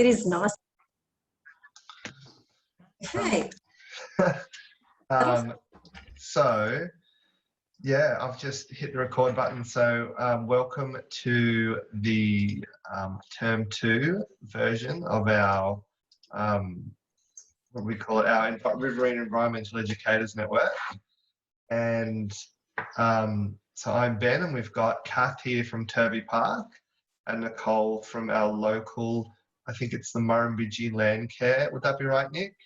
It is nice. Okay. So, yeah, I've just hit the record button. So welcome to the Term 2 version of our, what we call it, our Riverina Environmental Educators Network. And so I'm Ben, and we've got Kath here from Turvey Park and Nicole from our local, I think it's the Murrumbidgee Land Care. Would that be right, Nick?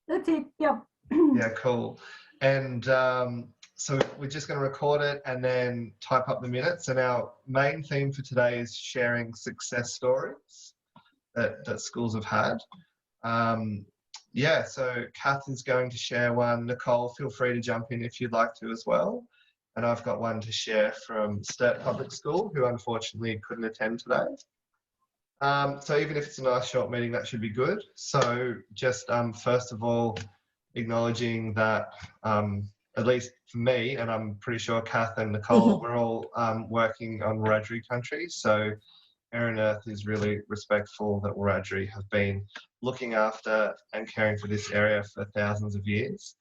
That's it, yep. Yeah, cool. And so we're just going to record it and then type up the minutes. And our main theme for today is sharing success stories that schools have had. Yeah, so Kath is going to share one. Nicole, feel free to jump in if you'd like to as well. And I've got one to share from Sturt Public School, who unfortunately couldn't attend today. So even if it's a nice short meeting, that should be good. So just first of all, acknowledging that at least for me, and I'm pretty sure Kath and Nicole, we're all working on Wiradjuri country. So Air and Earth is really respectful that Wiradjuri have been looking after and caring for this area for thousands of years.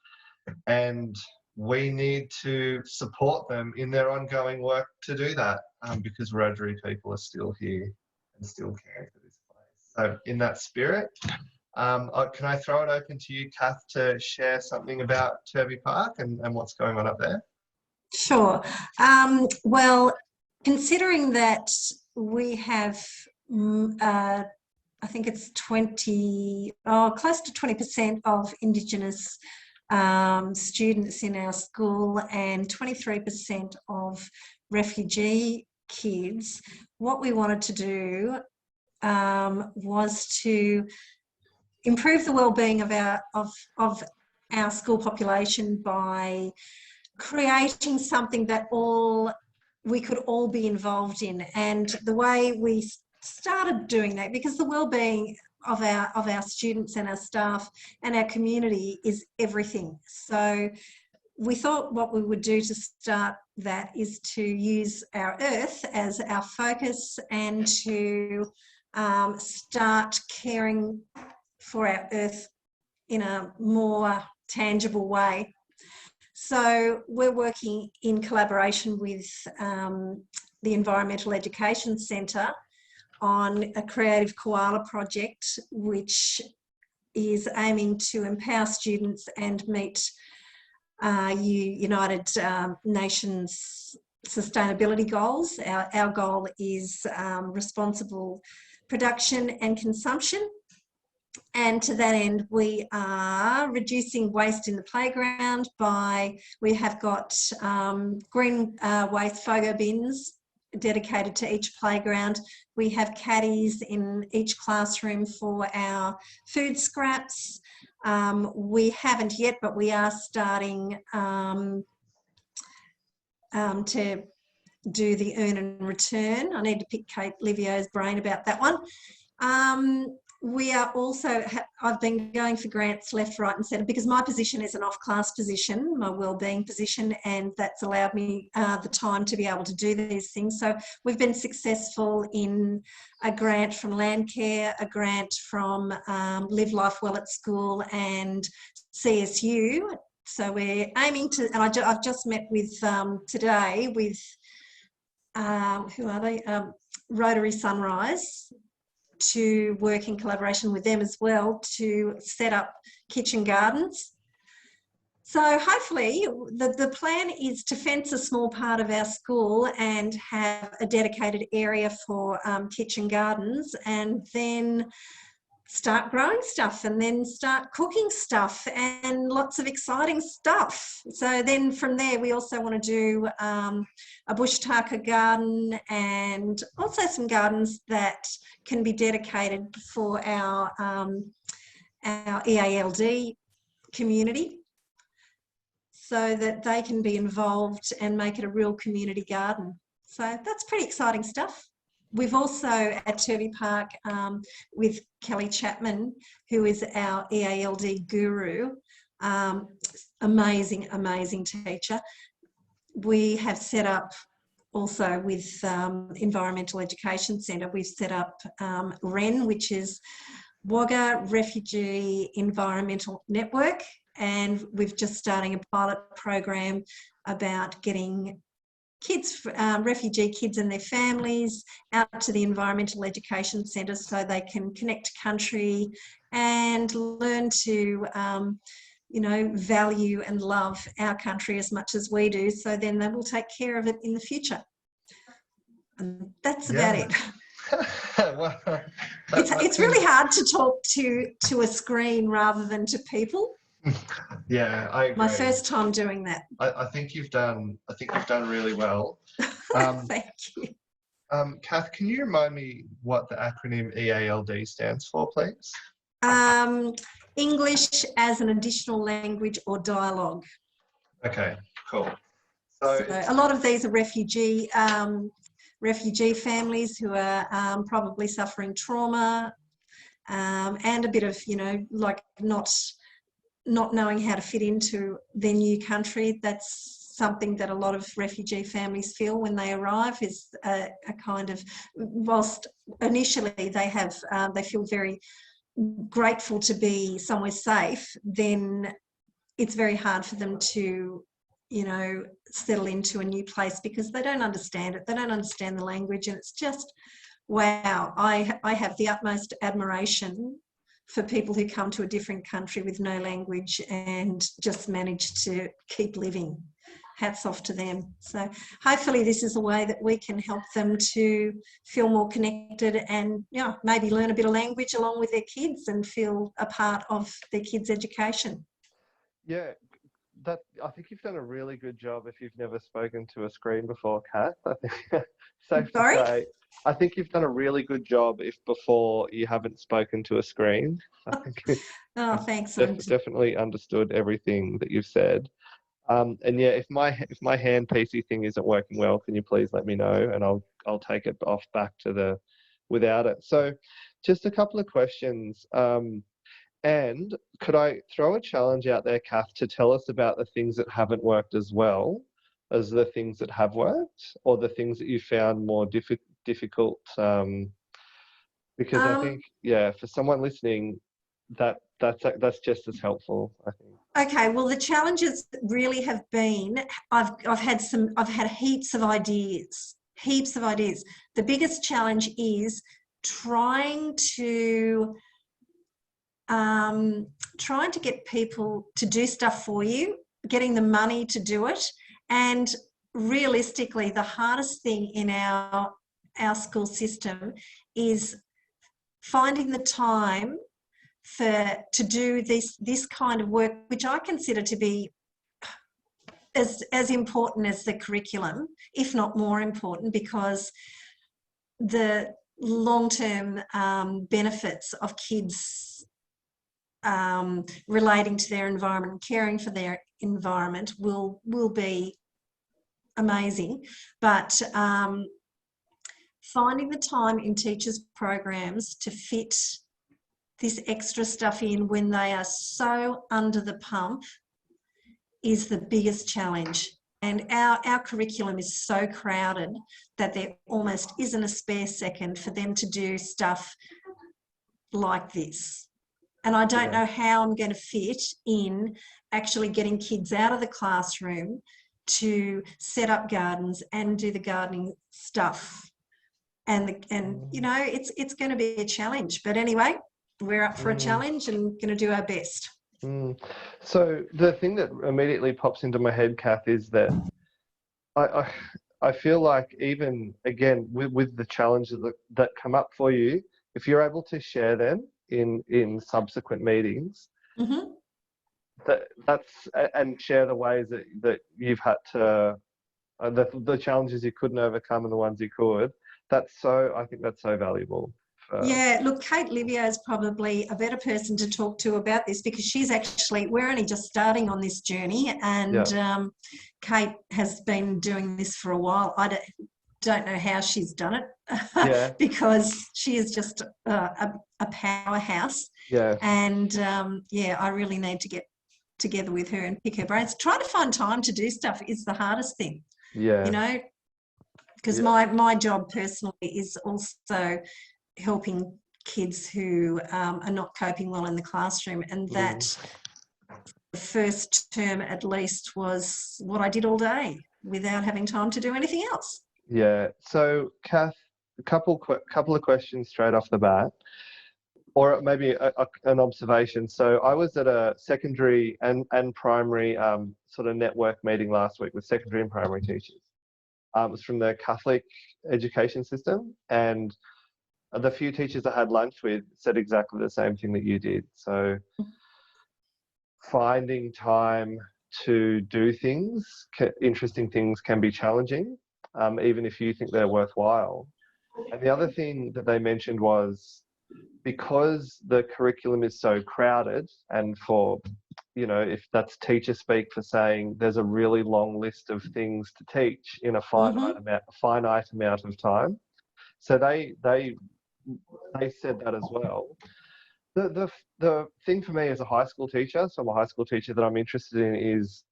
And we need to support them in their ongoing work to do that because Wiradjuri people are still here and still caring for this place. So in that spirit, can I throw it open to you, Kath, to share something about Turvey Park and what's going on up there? Sure. Well, considering that we have, I think it's close to 20% of Indigenous students in our school and 23% of refugee kids, what we wanted to do was to improve the well-being of our school population by creating something that we could all be involved in. And the way we started doing that, because the well-being of our students and our staff and our community is everything. So we thought what we would do to start that is to use our earth as our focus and to start caring for our earth in a more tangible way. So we're working in collaboration with the Environmental Education Centre on a creative koala project, which is aiming to empower students and meet United Nations sustainability goals. Our goal is responsible production and consumption. And to that end, we are reducing waste in the playground we have got green waste FOGO bins dedicated to each playground. We have caddies in each classroom for our food scraps. We haven't yet, but we are starting to do the earn and return. I need to pick Kate Livio's brain about that one. We are also, I've been going for grants left, right and centre because my position is an off-class position, my wellbeing position, and that's allowed me the time to be able to do these things. So we've been successful in a grant from Landcare, a grant from Live Life Well at School and CSU. So we're aiming to, and I've just met with today with, who are they? Rotary Sunrise, to work in collaboration with them as well to set up kitchen gardens. So hopefully the plan is to fence a small part of our school and have a dedicated area for kitchen gardens, and then start growing stuff and then start cooking stuff and lots of exciting stuff. So then from there, we also want to do a bush tucker garden and also some gardens that can be dedicated for our EALD community so that they can be involved and make it a real community garden. So that's pretty exciting stuff. We've also at Turvey Park with Kelly Chapman, who is our EALD guru, amazing, amazing teacher. We have set up also with Environmental Education Centre, we've set up REN, which is Wagga Refugee Environmental Network, and we've just starting a pilot program about getting kids, refugee kids and their families out to the environmental education centres so they can connect to country and learn to, you know, value and love our country as much as we do, so then they will take care of it in the future. And that's about it. Well, It's really hard to talk to a screen rather than to people. Yeah, I agree. My first time doing that. I think you've done really well. Thank you. Kath, can you remind me what the acronym EALD stands for, please? English as an additional language or dialogue. Okay, cool. So a lot of these are refugee families who are probably suffering trauma, and a bit of, you know, like not knowing how to fit into their new country. That's something that a lot of refugee families feel when they arrive, is a kind of, whilst initially they feel very grateful to be somewhere safe, then it's very hard for them to, you know, settle into a new place because they don't understand it. They don't understand the language, and it's just, wow. I have the utmost admiration for people who come to a different country with no language and just manage to keep living. Hats off to them. So hopefully this is a way that we can help them to feel more connected and, you know, maybe learn a bit of language along with their kids and feel a part of their kids' education. Yeah, I think you've done a really good job if you've never spoken to a screen before, Kath. I think safe to say. I think you've done a really good job if before you haven't spoken to a screen. I think oh, thanks. Definitely understood everything that you've said. And yeah, if my hand PC thing isn't working well, can you please let me know, and I'll take it off back to the without it. So, just a couple of questions. And could I throw a challenge out there, Kath, to tell us about the things that haven't worked as well as the things that have worked, or the things that you found more difficult? Because I think, yeah, for someone listening, that's just as helpful, I think. Okay, well, the challenges really have been, I've had heaps of ideas. The biggest challenge is trying to get people to do stuff for you, getting the money to do it. And realistically, the hardest thing in our school system is finding the time to do this kind of work, which I consider to be as important as the curriculum, if not more important, because the long-term benefits of kids relating to their environment and caring for their environment will be amazing. But finding the time in teachers' programs to fit this extra stuff in when they are so under the pump is the biggest challenge. And our curriculum is so crowded that there almost isn't a spare second for them to do stuff like this. And I don't know how I'm going to fit in actually getting kids out of the classroom to set up gardens and do the gardening stuff. And you know, it's going to be a challenge. But anyway, we're up for a challenge and going to do our best. So the thing that immediately pops into my head, Kath, is that I feel like, even again with the challenges that come up for you, if you're able to share them in subsequent meetings, that's and share the ways that you've had to the challenges you couldn't overcome and the ones you could. I think that's so valuable. Yeah, look, Kate Livio is probably a better person to talk to about this, because we're only just starting on this journey, and Kate has been doing this for a while. I don't know how she's done it, because she is just a powerhouse. Yeah. And I really need to get together with her and pick her brains. Trying to find time to do stuff is the hardest thing. Yeah. You know, because my job personally is also helping kids who are not coping well in the classroom, and that the first term at least was what I did all day without having time to do anything else. Yeah. So, Kath, a couple of questions straight off the bat, or maybe an observation. So, I was at a secondary and primary sort of network meeting last week with secondary and primary teachers. It was from the Catholic education system, and the few teachers I had lunch with said exactly the same thing that you did. So, finding time to do things, interesting things, can be challenging, even if you think they're worthwhile. And the other thing that they mentioned was, because the curriculum is so crowded, and for, you know, if that's teacher speak for saying there's a really long list of things to teach in a finite amount of time. So they said that as well. The thing for me as a high school teacher, so I'm a high school teacher, that I'm interested in is,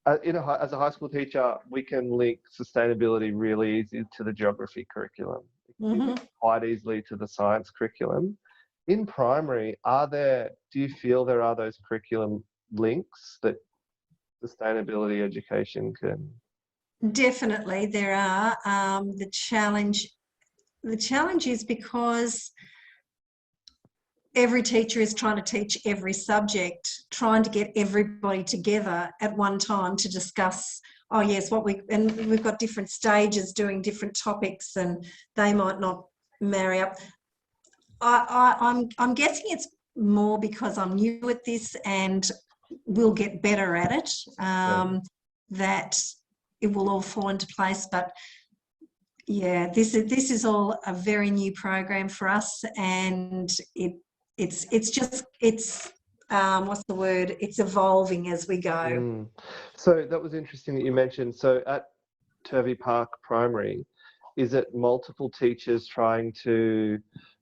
as a high school teacher, we can link sustainability really easy to the geography curriculum, quite easily to the science curriculum. In primary, do you feel there are those curriculum links that sustainability education can? Definitely, there are. The challenge is because every teacher is trying to teach every subject, trying to get everybody together at one time to discuss, oh yes, and we've got different stages doing different topics, and they might not marry up. I'm guessing it's more because I'm new at this and will get better at it, that it will all fall into place. But yeah, this is all a very new program for us, and it's what's the word? It's evolving as we go. So that was interesting that you mentioned. So at Turvey Park Primary, is it multiple teachers trying to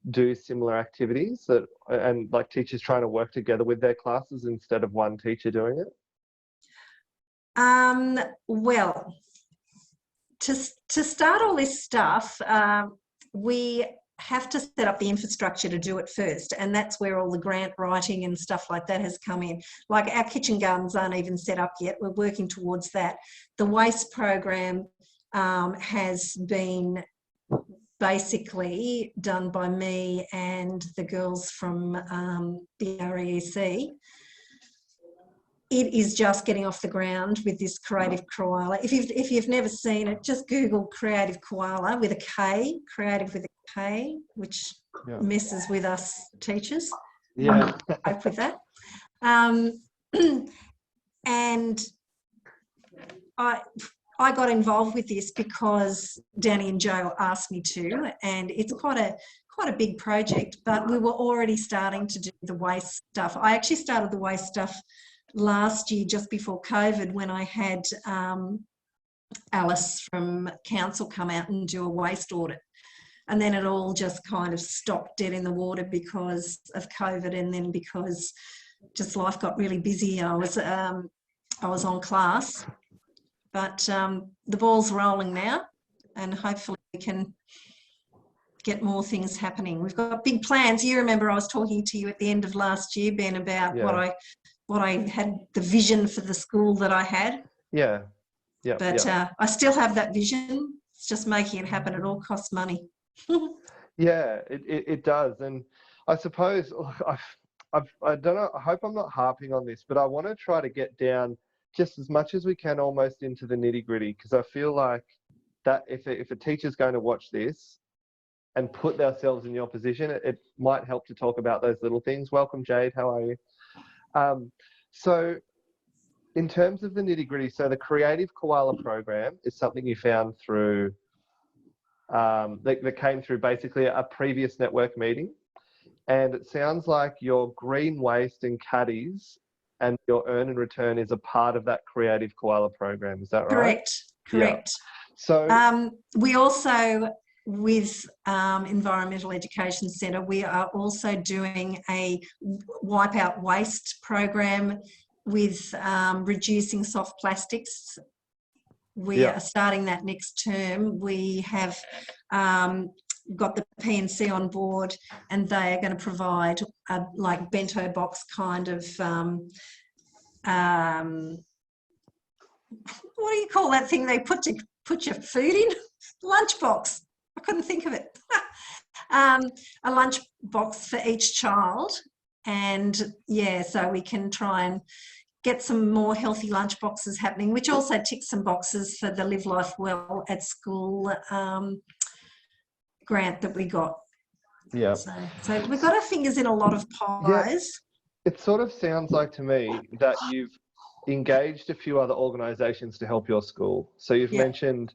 do similar activities, and like teachers trying to work together with their classes instead of one teacher doing it? Well, to start all this stuff, we have to set up the infrastructure to do it first, and that's where all the grant writing and stuff like that has come in. Like, our kitchen gardens aren't even set up yet. We're working towards that. The waste program has been basically done by me and the girls from the REEC. It is just getting off the ground with this creative koala. If you've never seen it, just Google creative koala with a K, creative with a K, which messes with us teachers. Yeah. Cope with that. And I got involved with this because Danny and Joe asked me to, and it's quite a big project, but we were already starting to do the waste stuff. I actually started the waste stuff last year, just before COVID, when I had Alice from council come out and do a waste audit. And then it all just kind of stopped dead in the water because of COVID, and then because just life got really busy. I was on class, but the ball's rolling now, and hopefully we can get more things happening. We've got big plans. You remember I was talking to you at the end of last year, Ben, about what I had, the vision for the school that I had. Yeah. But I still have that vision. It's just making it happen. It all costs money. Yeah, it does. And I suppose, I don't know, I hope I'm not harping on this, but I want to try to get down just as much as we can almost into the nitty gritty, because I feel like that if a teacher's going to watch this and put themselves in your position, it might help to talk about those little things. Welcome, Jade. How are you? So in terms of the nitty gritty, so the Creative Koala program is something you found through, that came through basically a previous network meeting. And it sounds like your green waste and caddies and your earn and return is a part of that Creative Koala program. Is that right? Correct. Yeah. So we also, with Environmental Education Centre, we are also doing a wipeout waste program with reducing soft plastics We are starting that next term. We have got the PNC on board, and they are going to provide a like bento box kind of what do you call that thing they put your food in? Lunchbox. I couldn't think of it. A lunch box for each child, and yeah, so we can try and get some more healthy lunch boxes happening, which also ticks some boxes for the Live Life Well at School grant that we got. Yeah. So we've got our fingers in a lot of pies. Yeah. It sort of sounds like to me that you've engaged a few other organisations to help your school. So you've mentioned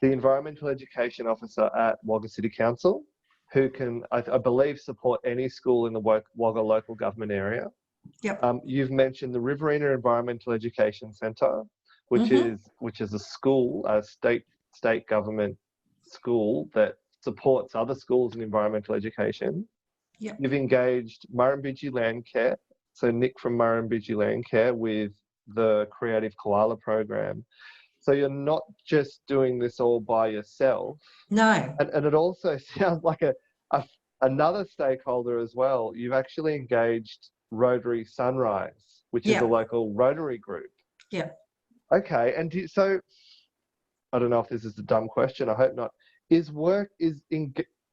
the Environmental Education Officer at Wagga City Council, who can, I believe, support any school in the Wagga local government area. Yep. You've mentioned the Riverina Environmental Education Centre, which is a school, a state government school that supports other schools in environmental education. Yep. You've engaged Murrumbidgee Landcare, so Nick from Murrumbidgee Landcare, with the Creative Koala program. So you're not just doing this all by yourself. No. And it also sounds like another stakeholder as well. You've actually engaged Rotary Sunrise, which is a local Rotary group. Yeah. Okay. And so I don't know if this is a dumb question. I hope not.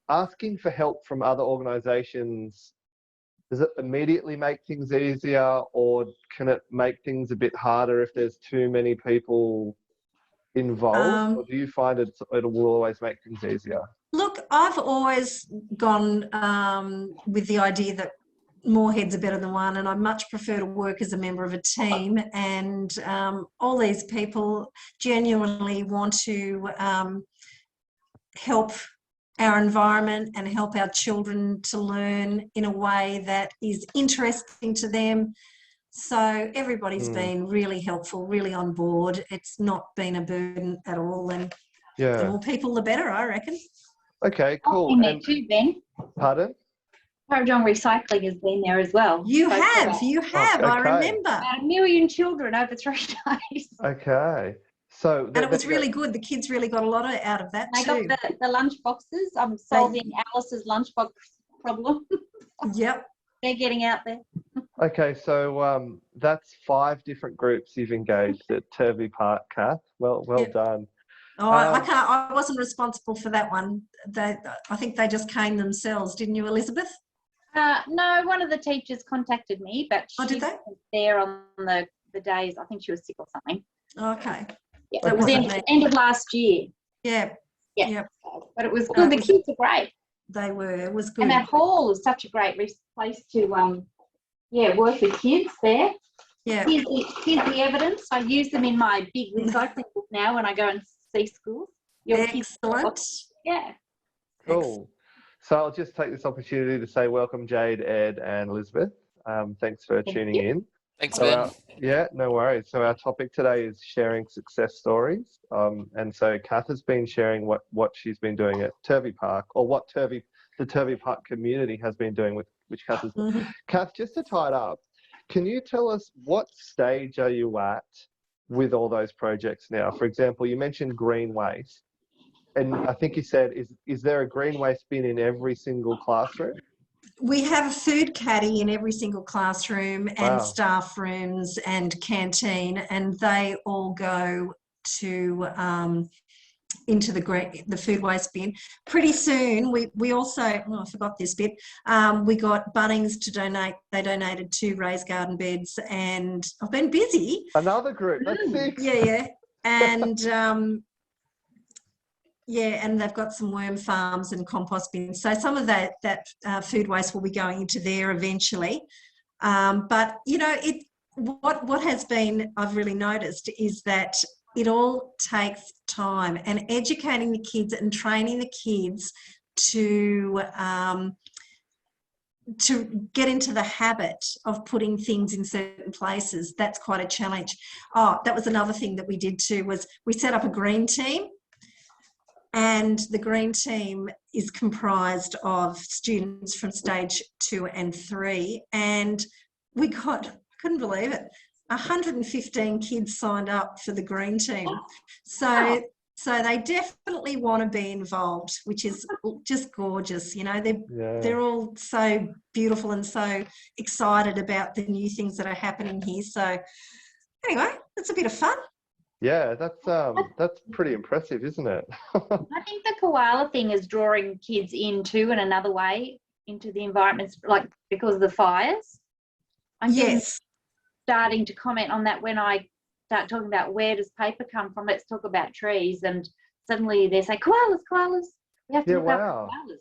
Asking for help from other organisations, does it immediately make things easier, or can it make things a bit harder if there's too many people involved, or do you find it will always make things easier? Look, I've always gone with the idea that more heads are better than one, and I much prefer to work as a member of a team, and all these people genuinely want to help our environment and help our children to learn in a way that is interesting to them. So everybody's been really helpful, really on board. It's not been a burden at all, and the more people, the better, I reckon. Okay, cool. I've been there too, Ben. Pardon? Parajong Recycling has been there as well. You have. I remember. About 1 million children over 3 days. Okay. So and it was really good. The kids really got a lot out of that too. I got the lunch boxes. I'm solving Alice's lunchbox problem. Yep. They're getting out there. Okay, so that's 5 different groups you've engaged at Turvey Park, Kath. Well done. Oh, I wasn't responsible for that one. I think they just came themselves, didn't you, Elizabeth? No, one of the teachers contacted me, but she was there on the days. I think she was sick or something. Okay. Yeah, it was end of last year. Yeah. Yeah. But it was good. The kids are great. They were. It was good. And that hall is such a great place to work with kids there. Yeah. Here's the evidence. I use them in my big recycling book now when I go and see schools. Excellent. Yeah. Cool. So I'll just take this opportunity to say welcome, Jade, Ed, and Elizabeth. Thanks for tuning in. Thanks, Ben. No worries. So our topic today is sharing success stories. And so Kath has been sharing what she's been doing at Turvey Park, or what the Turvey Park community has been doing, which Kath has. Kath, just to tie it up, can you tell us what stage are you at with all those projects now? For example, you mentioned green waste. And I think you said, is there a green waste bin in every single classroom? We have a food caddy in every single classroom and staff rooms and canteen, and they all go to into the food waste bin. Pretty soon, we also, I forgot this bit, we got Bunnings to donate. They donated 2 raised garden beds, and I've been busy. Another group, that's 6. Yeah. And and they've got some worm farms and compost bins. So some of that food waste will be going into there eventually. But, what has been, I've really noticed, is that it all takes time, and educating the kids and training the kids to get into the habit of putting things in certain places. That's quite a challenge. Oh, that was another thing that we did too, was we set up a green team. And the green team is comprised of students from stage 2 and 3. And I couldn't believe it, 115 kids signed up for the green team. Wow. So they definitely want to be involved, which is just gorgeous. You know, they're all so beautiful and so excited about the new things that are happening here. So anyway, it's a bit of fun. Yeah, that's pretty impressive, isn't it? I think the koala thing is drawing kids into in another way into the environments, like because of the fires. I'm starting to comment on that when I start talking about where does paper come from. Let's talk about trees, and suddenly they say koalas. We have to look up koalas.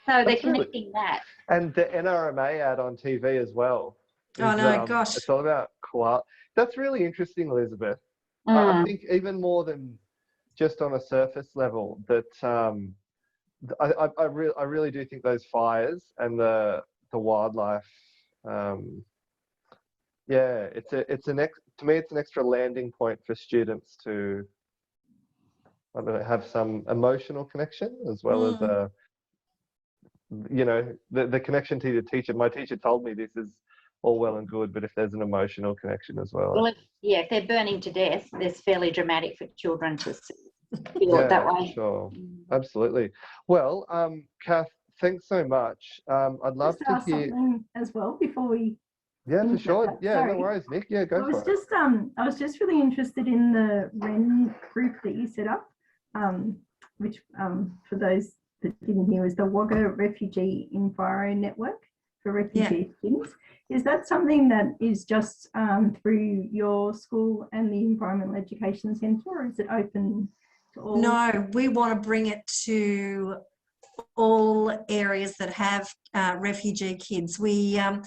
So they're connecting that. And the NRMA ad on TV as well. Oh no, gosh! It's all about koala. That's really interesting, Elizabeth. I think even more than just on a surface level, that I really do think those fires and the wildlife. Yeah, to me it's an extra landing point for students to, I don't know, have some emotional connection as well as you know, the connection to your teacher. My teacher told me this is all well and good, but if there's an emotional connection as well. Well, if they're burning to death, it's fairly dramatic for children to feel it that way. Sure, absolutely. Well, Kath, thanks so much. I'd love to hear something as well before we. Yeah, for sure. Yeah, no worries, Nick. Yeah, go for it. I was just really interested in the REN group that you set up, which for those that didn't hear is the Wagga Refugee Enviro Network for refugee students. Is that something that is just through your school and the Environmental Education Centre, or is it open to all? No, we want to bring it to all areas that have refugee kids. We had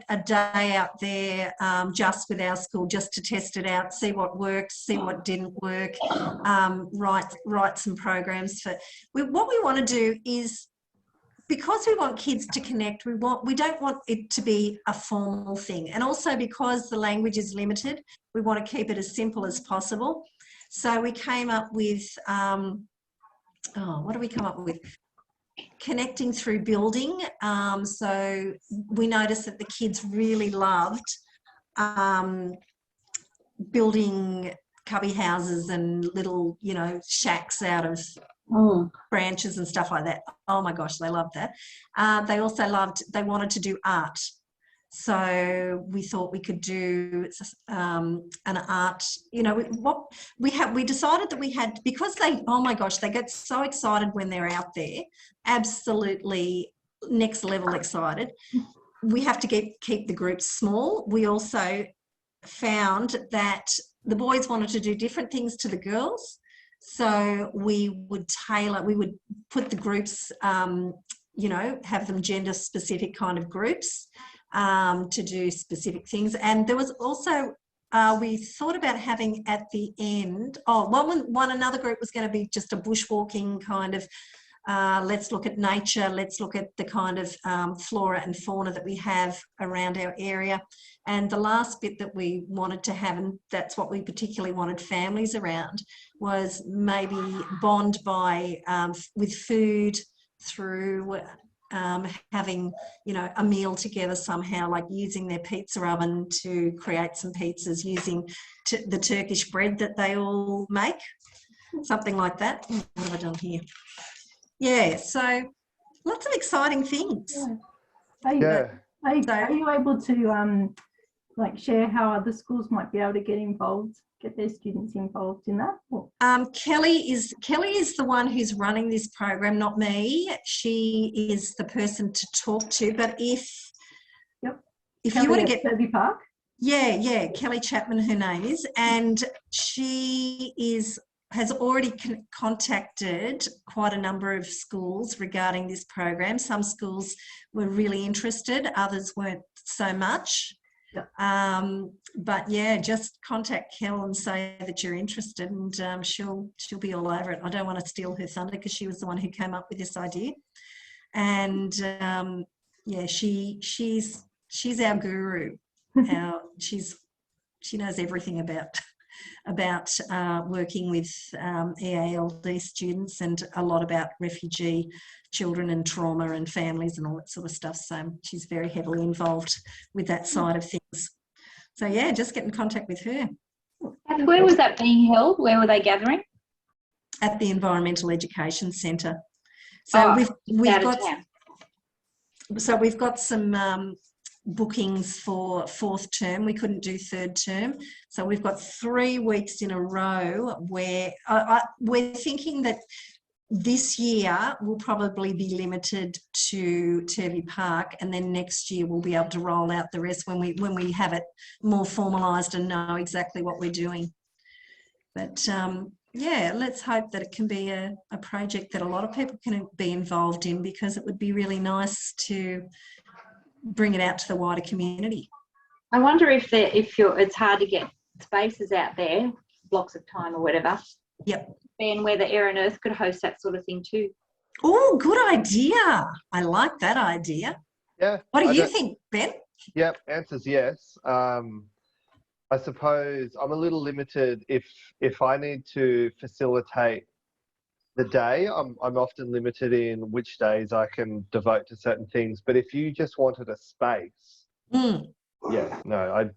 a day out there just with our school, just to test it out, see what worked, see what didn't work, write some programs for. What we want to do is, because we want kids to connect, we don't want it to be a formal thing, and also because the language is limited, we want to keep it as simple as possible. So we came up with what do we come up with? Connecting through building. So we noticed that the kids really loved building cubby houses and little, you know, shacks out of branches and stuff like that. Oh my gosh, they loved that. They also they wanted to do art. So we thought we could do an art, you know, we decided that we had, because oh my gosh, they get so excited when they're out there, absolutely next level excited. We have to keep the groups small. We also found that the boys wanted to do different things to the girls. So we would put the groups, you know, have them gender specific kind of groups. To do specific things. And there was also, we thought about having at the end, another group was going to be just a bushwalking kind of, let's look at nature, let's look at the kind of flora and fauna that we have around our area. And the last bit that we wanted to have, and that's what we particularly wanted families around, was maybe bond by with food through having, you know, a meal together somehow, like using their pizza oven to create some pizzas, using the Turkish bread that they all make, something like that. What have I done here? Yeah, so lots of exciting things. Are you able to like share how other schools might be able to get their students involved in that? Kelly is the one who's running this program, not me. She is the person to talk to. But if Kelly, you want to get Kirby Park, Kelly Chapman, her name is, and she has already contacted quite a number of schools regarding this program. Some schools were really interested, others weren't so much. But yeah, just contact Kel and say that you're interested, and she'll be all over it. I don't want to steal her thunder because she was the one who came up with this idea. And yeah, she's our guru. She knows everything about working with EALD students, and a lot about refugee children and trauma and families and all that sort of stuff. So she's very heavily involved with that side of things. So yeah, just get in contact with her. And where was that being held? Where were they gathering? At the Environmental Education Centre. So we've got some bookings for 4th term. We couldn't do 3rd term. So we've got 3 weeks in a row where we're thinking that this year will probably be limited to Turvey Park, and then next year we'll be able to roll out the rest when we have it more formalised and know exactly what we're doing. But yeah, let's hope that it can be a project that a lot of people can be involved in, because it would be really nice to bring it out to the wider community. I wonder if it's hard to get spaces out there, blocks of time or whatever. Yep. And whether Air and Earth could host that sort of thing too. Oh, good idea. I like that idea. Yeah. What do you think, Ben? Yep, answer's yes. I suppose I'm a little limited if I need to facilitate the day. I'm often limited in which days I can devote to certain things. But if you just wanted a space, yeah, no,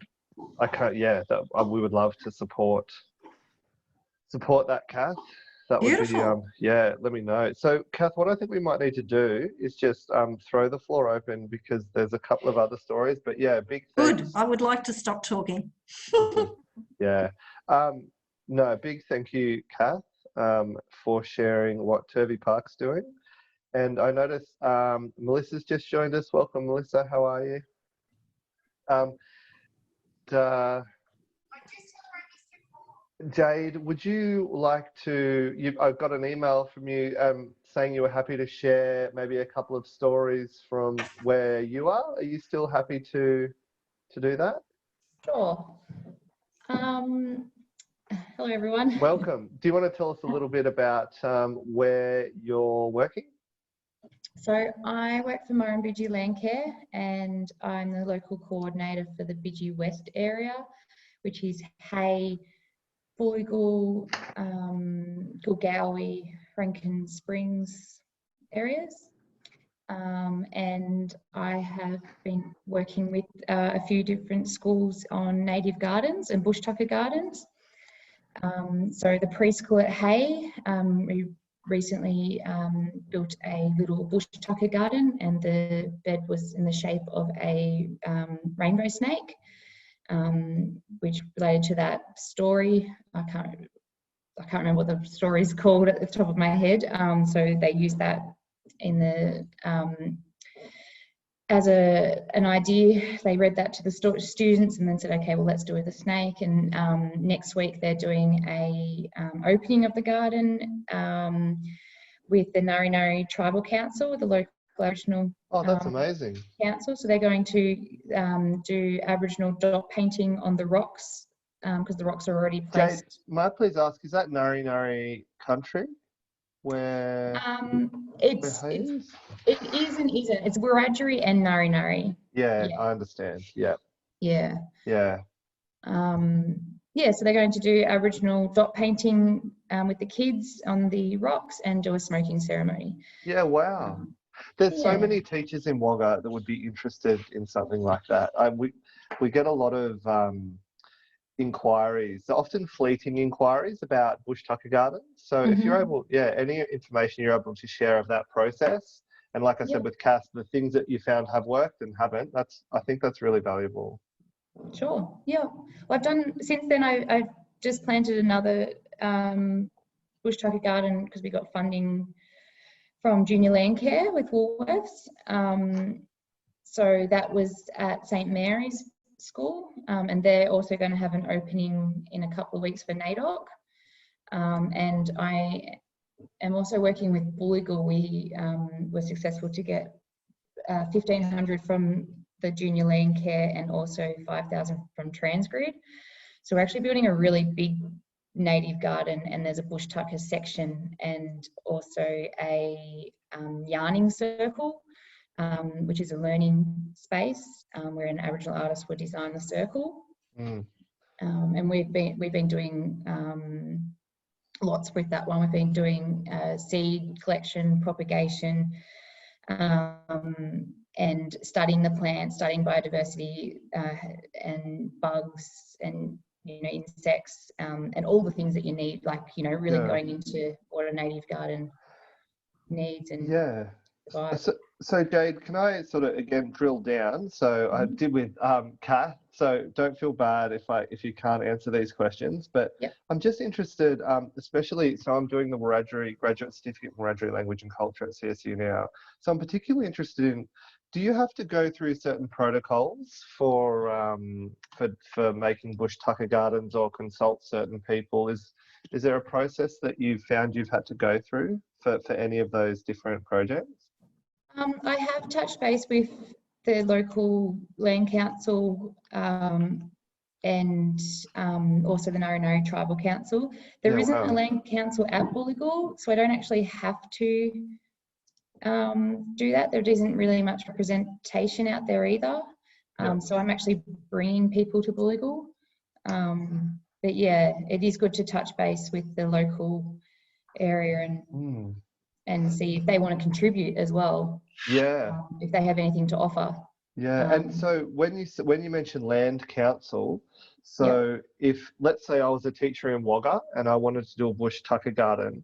I can't. Yeah, we would love to support that, Kath. That would Beautiful. be yeah. Let me know. So, Kath, what I think we might need to do is just throw the floor open, because there's a couple of other stories. But yeah, big thanks. Good. I would like to stop talking. Yeah. No, big thank you, Kath, for sharing what Turvey Park's doing. And I noticed Melissa's just joined us. Welcome, Melissa. How are you? Jade, would you like to, I've got an email from you saying you were happy to share maybe a couple of stories from where you are. Are you still happy to do that? Sure. Hello, everyone. Welcome. Do you want to tell us a little bit about where you're working? So I work for Murrumbidgee Landcare, and I'm the local coordinator for the Bidgie West area, which is Hay, Bullygul, Gulgowie, Rankin Springs areas. And I have been working with a few different schools on native gardens and bush tucker gardens. So the preschool at Hay, we recently built a little bush tucker garden, and the bed was in the shape of a rainbow snake, which related to that story. I can't remember what the story is called at the top of my head. So they used that in the as an idea. They read that to the students and then said, okay, well, let's do it with a snake. And next week they're doing a opening of the garden with the Ngari Ngari Tribal Council, the local Aboriginal that's amazing. Council. So they're going to do Aboriginal dot painting on the rocks, because the rocks are already placed. Jade, might I please ask, is that Ngari Ngari country? Where it is and isn't. It's Wiradjuri and Ngari Ngari. Yeah, I understand. Yeah. Yeah. Yeah. Yeah, so they're going to do Aboriginal dot painting with the kids on the rocks and do a smoking ceremony. Yeah, wow. There's so many teachers in Wagga that would be interested in something like that. We get a lot of inquiries, often fleeting inquiries about bush tucker gardens. So if you're able, any information you're able to share of that process, and like I said with Cass, the things that you found have worked and haven't, I think that's really valuable. Sure. Yeah. Well, since then I've just planted another bush tucker garden because we got funding from Junior Landcare with Woolworths. So that was at St Mary's School, and they're also going to have an opening in a couple of weeks for NAIDOC. And I am also working with Bullygul. We were successful to get 1,500 from the Junior Landcare and also 5,000 from Transgrid. So we're actually building a really big native garden, and there's a bush tucker section and also a yarning circle, which is a learning space where an Aboriginal artist would design the circle. And we've been doing lots with that one. We've been doing seed collection, propagation, and studying the plants, studying biodiversity and bugs and insects and all the things that you need, like really going into what a native garden needs and survive. So Jade, can I sort of again drill down? So I did with Kath. So don't feel bad if you can't answer these questions. But I'm just interested, especially. So I'm doing the graduate certificate in Wiradjuri language and culture at CSU now. So I'm particularly interested in. Do you have to go through certain protocols for making bush tucker gardens or consult certain people? Is there a process that you've found you've had to go through for any of those different projects? I have touched base with the local land council and also the Narinow Tribal Council. There isn't a land council at Wollongong, so I don't actually have to do that. There isn't really much representation out there either. So I'm actually bringing people to Wollongong. But yeah, it is good to touch base with the local area and see if they want to contribute as well. If they have anything to offer. And so when you mention land council, so if let's say I was a teacher in Wagga and I wanted to do a bush tucker garden,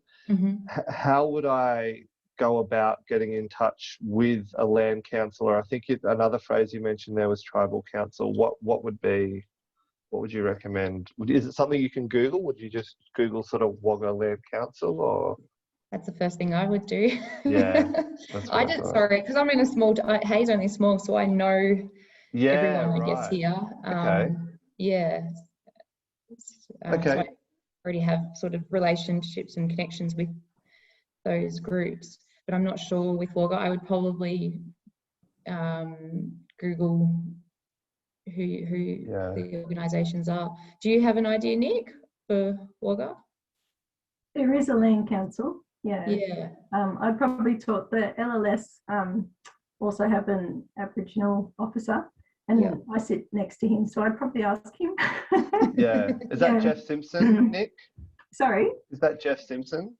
how would I go about getting in touch with a land councillor? I think another phrase you mentioned there was tribal council. What would you recommend? Is it something you can Google? Would you just Google sort of Wagga Land Council or? That's the first thing I would do. I did, sorry, because I'm in a small, Hayes only small, so I know everyone I guess here. So I already have sort of relationships and connections with those groups, but I'm not sure with Wagga. I would probably Google who the organisations are. Do you have an idea, Nick, for Wagga? There is a land council. I probably taught the LLS also have an Aboriginal officer, and I sit next to him, so I'd probably ask him. Is that Jeff Simpson, Nick? Sorry? Is that Jeff Simpson?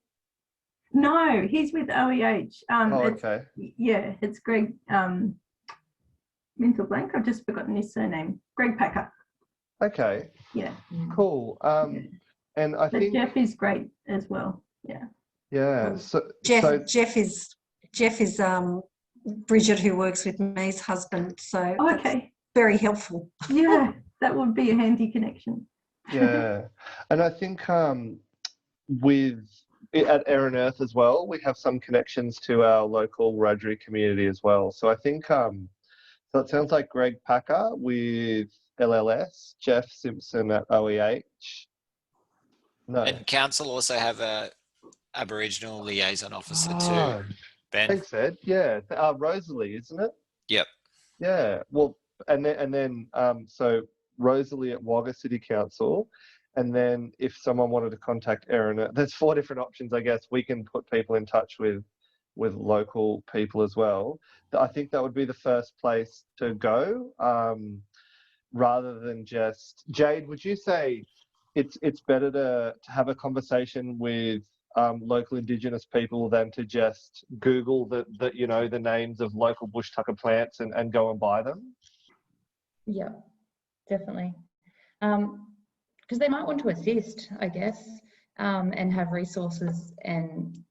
No, he's with OEH. Okay. It's Greg, mental blank, I've just forgotten his surname. Greg Packer. Okay. Yeah. Cool. And I think Jeff is great as well. So Jeff is Bridget, who works with me's husband. So very helpful. Yeah, that would be a handy connection. And I think at Air and Earth as well, we have some connections to our local Wiradjuri community as well. So I think so it sounds like Greg Packer with LLS, Jeff Simpson at OEH. No. And council also have a Aboriginal liaison officer too. Ben. Thanks, Ed. Rosalie, isn't it? Yep. Yeah. Well, and then so Rosalie at Wagga City Council, and then if someone wanted to contact Erin, there's 4 different options, I guess. We can put people in touch with local people as well. I think that would be the first place to go, rather than just Jade. Would you say it's better to have a conversation with local Indigenous people than to just Google the names of local bush tucker plants and go and buy them? Yeah, definitely. Because they might want to assist, I guess, and have resources and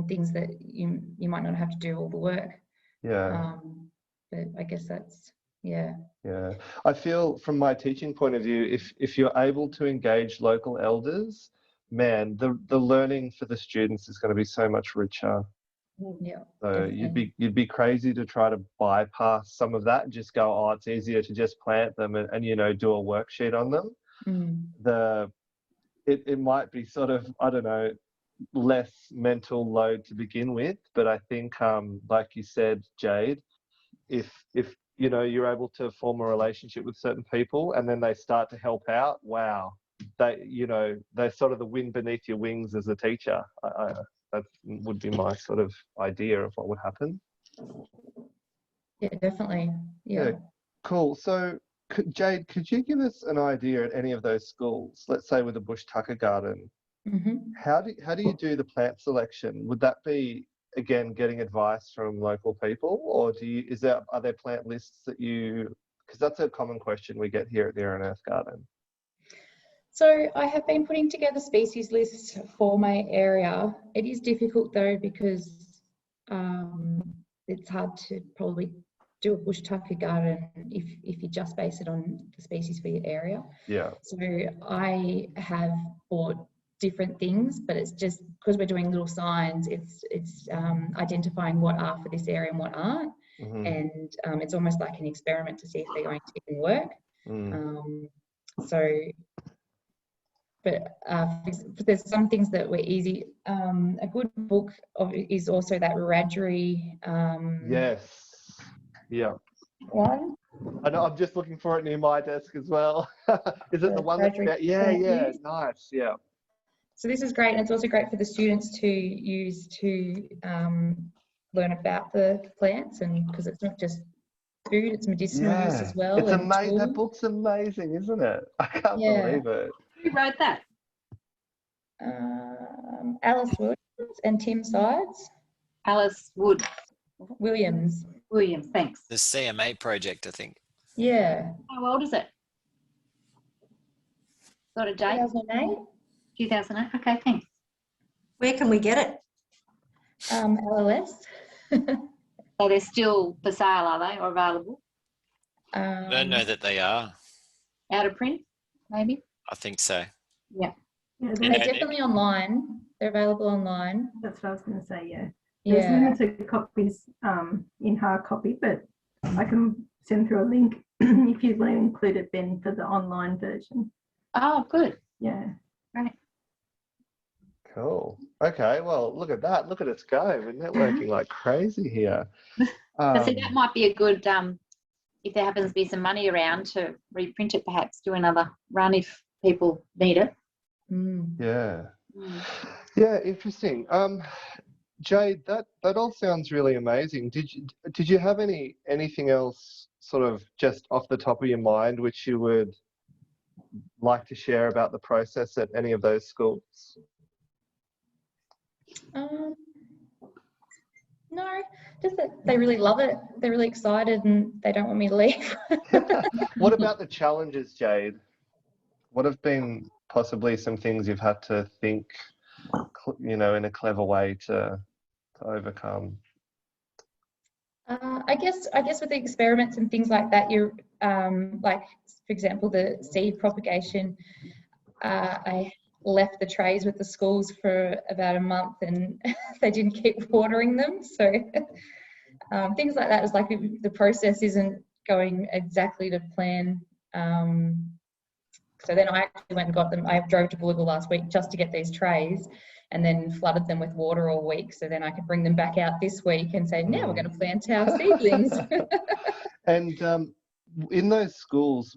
things that you might not have to do all the work. But I guess that's I feel from my teaching point of view, if you're able to engage local elders, man, the learning for the students is going to be so much richer. So you'd be crazy to try to bypass some of that and just go, oh, it's easier to just plant them and do a worksheet on them. It might be sort of, I don't know, less mental load to begin with, but I think like you said, Jade, if you're able to form a relationship with certain people and then they start to help out, wow, they're sort of the wind beneath your wings as a teacher. That would be my sort of idea of what would happen. Yeah, definitely. Yeah. Cool. So Jade, could you give us an idea at any of those schools, let's say with a bush tucker garden, how do you do the plant selection? Would that be again, getting advice from local people, or are there plant lists that you, because that's a common question we get here at the Air and Earth Garden. So I have been putting together species lists for my area. It is difficult though, because it's hard to probably do a bush tucker garden if you just base it on the species for your area. Yeah. So I have bought different things, but it's just because we're doing little signs, it's identifying what are for this area and what aren't. Mm-hmm. And it's almost like an experiment to see if they're going to even work. But there's some things that were easy. A good book is also that Radgery. Yes. Yeah. One. I know. I'm just looking for it near my desk as well. Is it the one that's about? Yeah. Nice. Yeah. So this is great, and it's also great for the students to use to learn about the plants, and because it's not just food, it's medicinal use as well. It's amazing. That book's amazing, isn't it? I can't believe it. Who wrote that? Alice Williams and Tim Sides. Alice Wood. Williams, thanks. The CMA project, I think. Yeah. How old is it? Got a date? 2008. 2008. Okay, thanks. Where can we get it? LLS. So they're still for sale, are they, or available? I don't know that they are. Out of print, maybe? I think so. Yeah. Yeah, They're definitely online. They're available online. that's what I was going to say, yeah. There's limited copies in hard copy, but I can send through a link if you want to include it, Ben, for the online version. Oh, good. Yeah. Right. Cool. Okay. Well, look at that. Look at us go. We're networking like crazy here. But see, that might be a good, if there happens to be some money around, to reprint it, perhaps do another run if people need it. Yeah. Yeah. Interesting. Jade, that all sounds really amazing. Did you have anything else sort of just off the top of your mind which you would like to share about the process at any of those schools? No, just that they really love it. They're really excited and they don't want me to leave. What about the challenges, Jade? What have been possibly some things you've had to think, in a clever way to overcome? I guess with the experiments and things like that, you're like, for example, the seed propagation. I left the trays with the schools for about a month and they didn't keep watering them. So things like that is like the process isn't going exactly to plan. So then I actually went and got them. I drove to Bullagul last week just to get these trays and then flooded them with water all week. So then I could bring them back out this week and say, now we're going to plant our seedlings. And in those schools,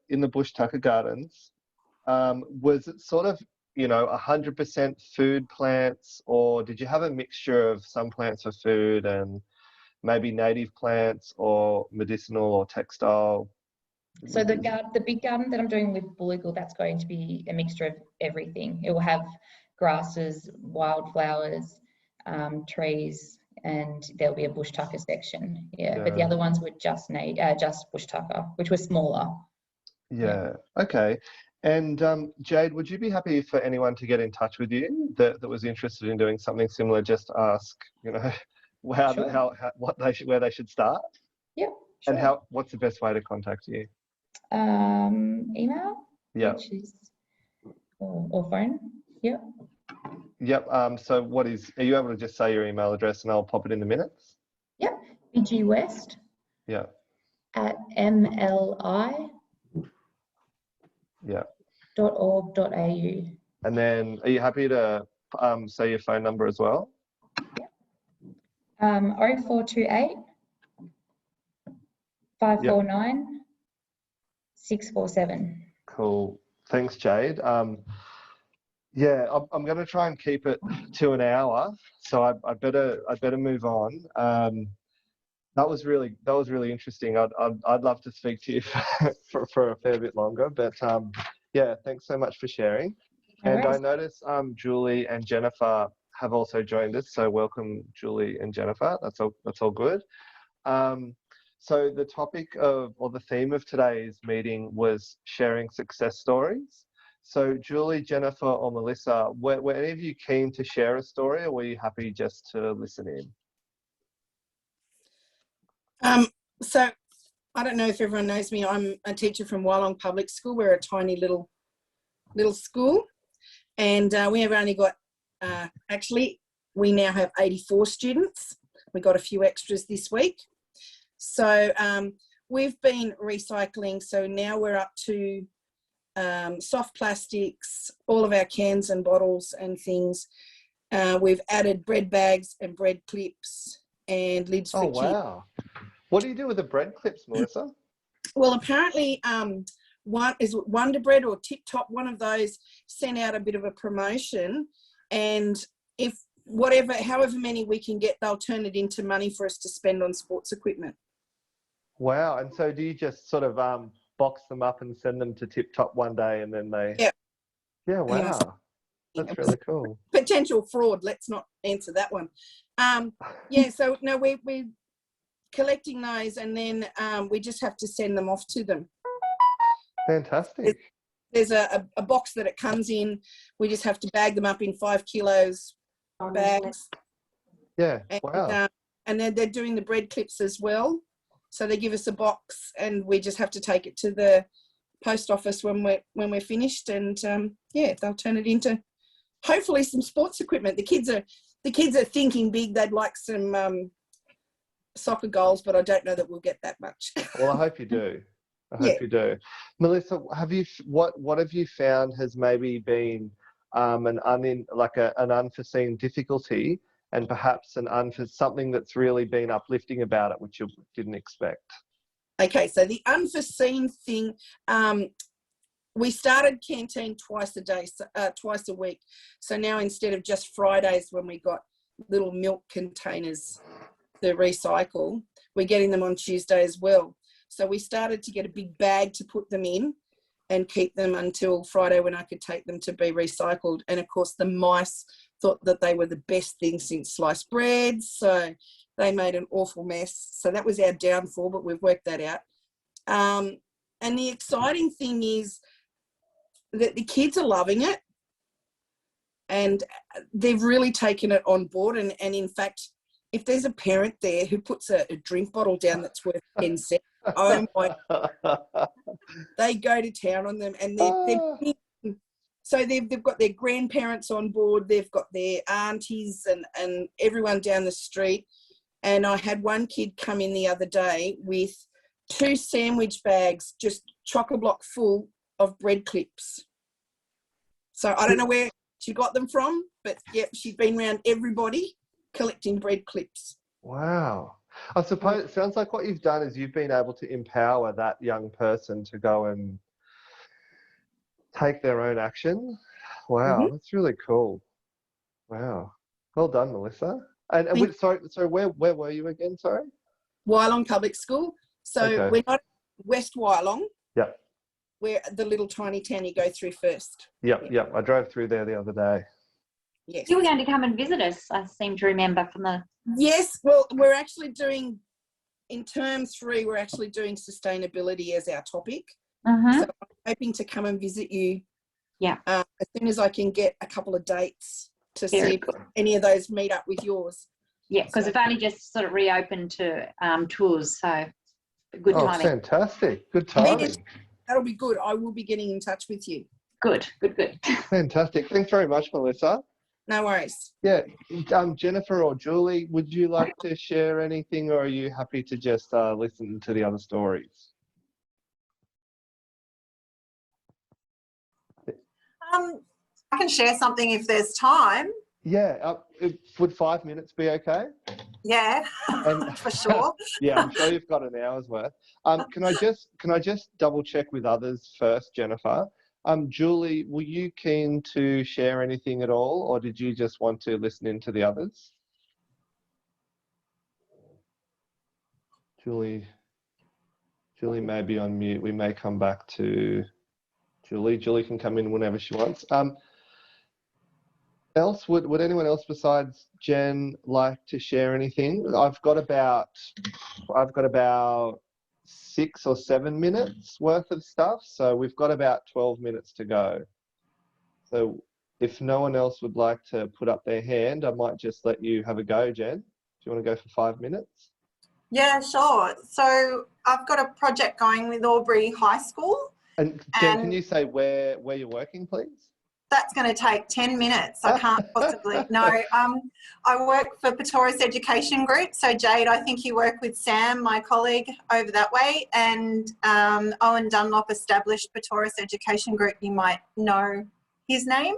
in the bush tucker gardens, was it sort of, 100% food plants, or did you have a mixture of some plants for food and maybe native plants or medicinal or textile? So the big garden that I'm doing with Bullagul, that's going to be a mixture of everything. It will have grasses, wildflowers, trees, and there'll be a bush tucker section. Yeah, but the other ones were just bush tucker, which was smaller. Yeah. Okay. And Jade, would you be happy for anyone to get in touch with you that was interested in doing something similar? Just ask, where they should start. Yeah. Sure. And what's the best way to contact you? Email. Yeah. Or phone. Yeah. Yep. So are you able to just say your email address and I'll pop it in the minutes? Yep. bgwest. Yeah. @mli. Yeah. .org.au. And then are you happy to say your phone number as well? Yeah. 0428 549 647. Cool. Thanks, Jade. Yeah, I'm going to try and keep it to an hour, so I better move on. That was really interesting. I'd love to speak to you for a fair bit longer, but yeah, thanks so much for sharing. And I noticed Julie and Jennifer have also joined us. So welcome, Julie and Jennifer. That's all good. So the topic or the theme of today's meeting was sharing success stories. So Julie, Jennifer, or Melissa, were any of you keen to share a story, or were you happy just to listen in? So I don't know if everyone knows me. I'm a teacher from Wyalong Public School. We're a tiny little school, and we have only got actually we now have 84 students. We got a few extras this week. So we've been recycling. So now we're up to soft plastics, all of our cans and bottles and things. We've added bread bags and bread clips and lids for kids. Oh, wow. What do you do with the bread clips, Melissa? Well, apparently one is Wonder Bread or Tip Top, one of those sent out a bit of a promotion, and if however many we can get, they'll turn it into money for us to spend on sports equipment. Wow. And so do you just sort of box them up and send them to Tip Top one day and then they... Yeah, wow. That's really cool. Potential fraud. Let's not answer that one. Yeah, so no, we're collecting those, and then we just have to send them off to them. Fantastic. There's a box that it comes in. We just have to bag them up in 5 kilos bags. Yeah, and, wow. And then they're doing the bread clips as well. So they give us a box, and we just have to take it to the post office when we're finished, and yeah, they'll turn it into hopefully some sports equipment. The kids are thinking big. They'd like some soccer goals, but I don't know that we'll get that much. Well, I hope you do. I hope you do. Melissa, what have you found has maybe been an unforeseen difficulty, and perhaps something that's really been uplifting about it, which you didn't expect? Okay, so the unforeseen thing, we started canteen twice a week. So now instead of just Fridays when we got little milk containers to recycle, we're getting them on Tuesday as well. So we started to get a big bag to put them in and keep them until Friday when I could take them to be recycled. And of course the mice thought that they were the best thing since sliced bread. So they made an awful mess. So that was our downfall, but we've worked that out. And the exciting thing is that the kids are loving it, and they've really taken it on board. And in fact, if there's a parent there who puts a drink bottle down that's worth 10 cents, oh my, they go to town on them. And they've got their grandparents on board, they've got their aunties and everyone down the street. And I had one kid come in the other day with 2 sandwich bags, just chock-a-block full of bread clips. So I don't know where she got them from, but yeah, she's been around everybody collecting bread clips. Wow. I suppose it sounds like what you've done is you've been able to empower that young person to go and take their own action. Wow, That's really cool. Wow. Well done, Melissa. And sorry, where were you again? Sorry. Wyalong Public School. So okay. We're not West Wyalong. Yep. We're the little tiny town you go through first. Yep. I drove through there the other day. Yes. You were going to come and visit us, I seem to remember from the... Yes, well, we're actually doing, in term 3, we're actually doing sustainability as our topic. So I'm hoping to come and visit you. Yeah. As soon as I can get a couple of dates to see if any of those meet up with yours. Yeah, because we've only just sort of reopened to tours, so good timing. Oh, fantastic. Good timing. That'll be good. I will be getting in touch with you. Good. Fantastic. Thanks very much, Melissa. No worries. Yeah. Jennifer or Julie, would you like to share anything, or are you happy to just listen to the other stories? I can share something if there's time. Yeah. Would 5 minutes be okay? Yeah, for sure. Yeah, I'm sure you've got an hour's worth. Can I just double check with others first, Jennifer? Julie, were you keen to share anything at all, or did you just want to listen in to the others? Julie may be on mute. We may come back to Julie. Julie can come in whenever she wants. else? Would anyone else besides Jen like to share anything? I've got about 6 or 7 minutes worth of stuff, so we've got about 12 minutes to go. So if no one else would like to put up their hand, I might just let you have a go, Jen. Do you want to go for 5 minutes? Yeah, sure. So I've got a project going with Albury High School. And Jen, can you say where you're working, please? That's going to take 10 minutes. I can't possibly. No, I work for Patoris Education Group. So Jade, I think you work with Sam, my colleague over that way, and Owen Dunlop established Patoris Education Group. You might know his name.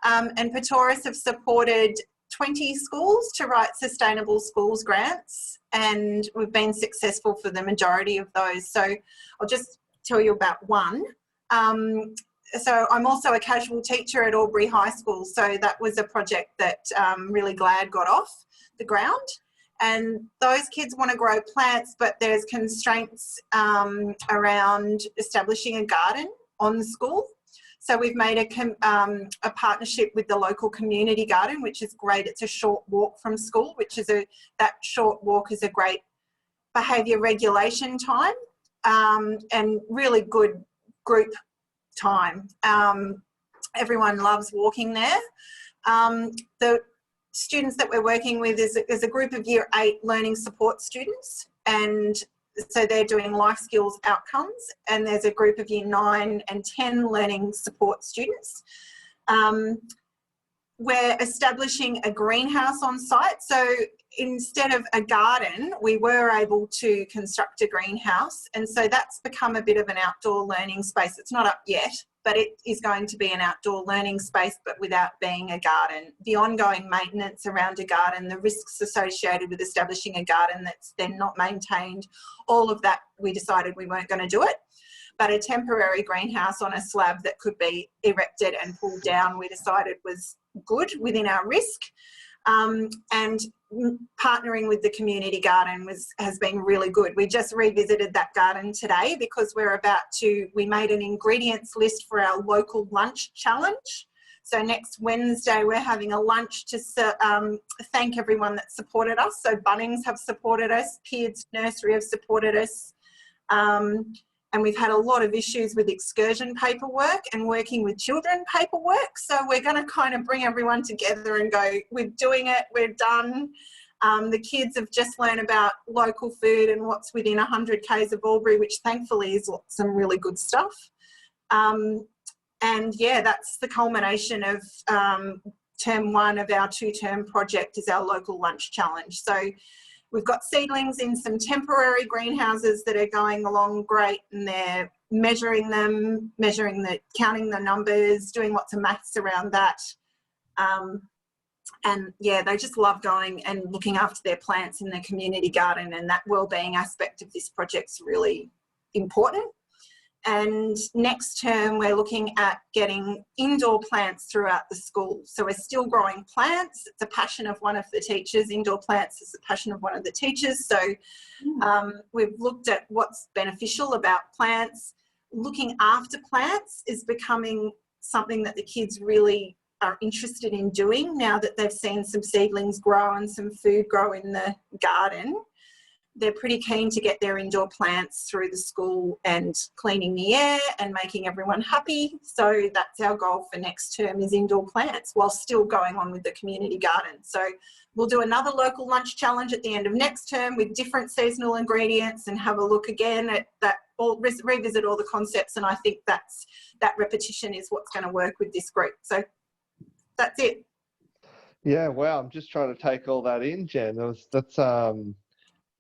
And Patoris have supported 20 schools to write sustainable schools grants, and we've been successful for the majority of those. So I'll just tell you about one. So I'm also a casual teacher at Albury High School, so that was a project that really glad got off the ground. And those kids want to grow plants, but there's constraints around establishing a garden on the school. So we've made a partnership with the local community garden, which is great. It's a short walk from school, that short walk is a great behaviour regulation time and really good group time. Everyone loves walking there. The students that we're working with is a group of Year 8 learning support students, and so they're doing life skills outcomes, and there's a group of Year 9 and 10 learning support students. We're establishing a greenhouse on site. So instead of a garden, we were able to construct a greenhouse. And so that's become a bit of an outdoor learning space. It's not up yet, but it is going to be an outdoor learning space, but without being a garden. The ongoing maintenance around a garden, the risks associated with establishing a garden that's then not maintained, all of that, we decided we weren't going to do it. But a temporary greenhouse on a slab that could be erected and pulled down, we decided was good within our risk. And partnering with the community garden has been really good. We just revisited that garden today because we made an ingredients list for our local lunch challenge. So next Wednesday, we're having a lunch to thank everyone that supported us. So Bunnings have supported us, Kids Nursery have supported us. And we've had a lot of issues with excursion paperwork and working with children paperwork. So we're going to kind of bring everyone together and go, we're doing it, we're done. The kids have just learned about local food and what's within 100 k's of Albury, which thankfully is some really good stuff. And yeah, that's the culmination of term 1 of our 2-term project is our local lunch challenge. So we've got seedlings in some temporary greenhouses that are going along great, and they're measuring them, counting the numbers, doing lots of maths around that. And yeah, they just love going and looking after their plants in their community garden, and that wellbeing aspect of this project's really important. And next term, we're looking at getting indoor plants throughout the school. So we're still growing plants. It's a passion of one of the teachers. Indoor plants is a passion of one of the teachers. So we've looked at what's beneficial about plants. Looking after plants is becoming something that the kids really are interested in doing now that they've seen some seedlings grow and some food grow in the garden. They're pretty keen to get their indoor plants through the school and cleaning the air and making everyone happy. So that's our goal for next term, is indoor plants while still going on with the community garden. So we'll do another local lunch challenge at the end of next term with different seasonal ingredients and have a look again at that, revisit all the concepts. And I think that repetition is what's going to work with this group. So that's it. Yeah, wow. I'm just trying to take all that in, Jen.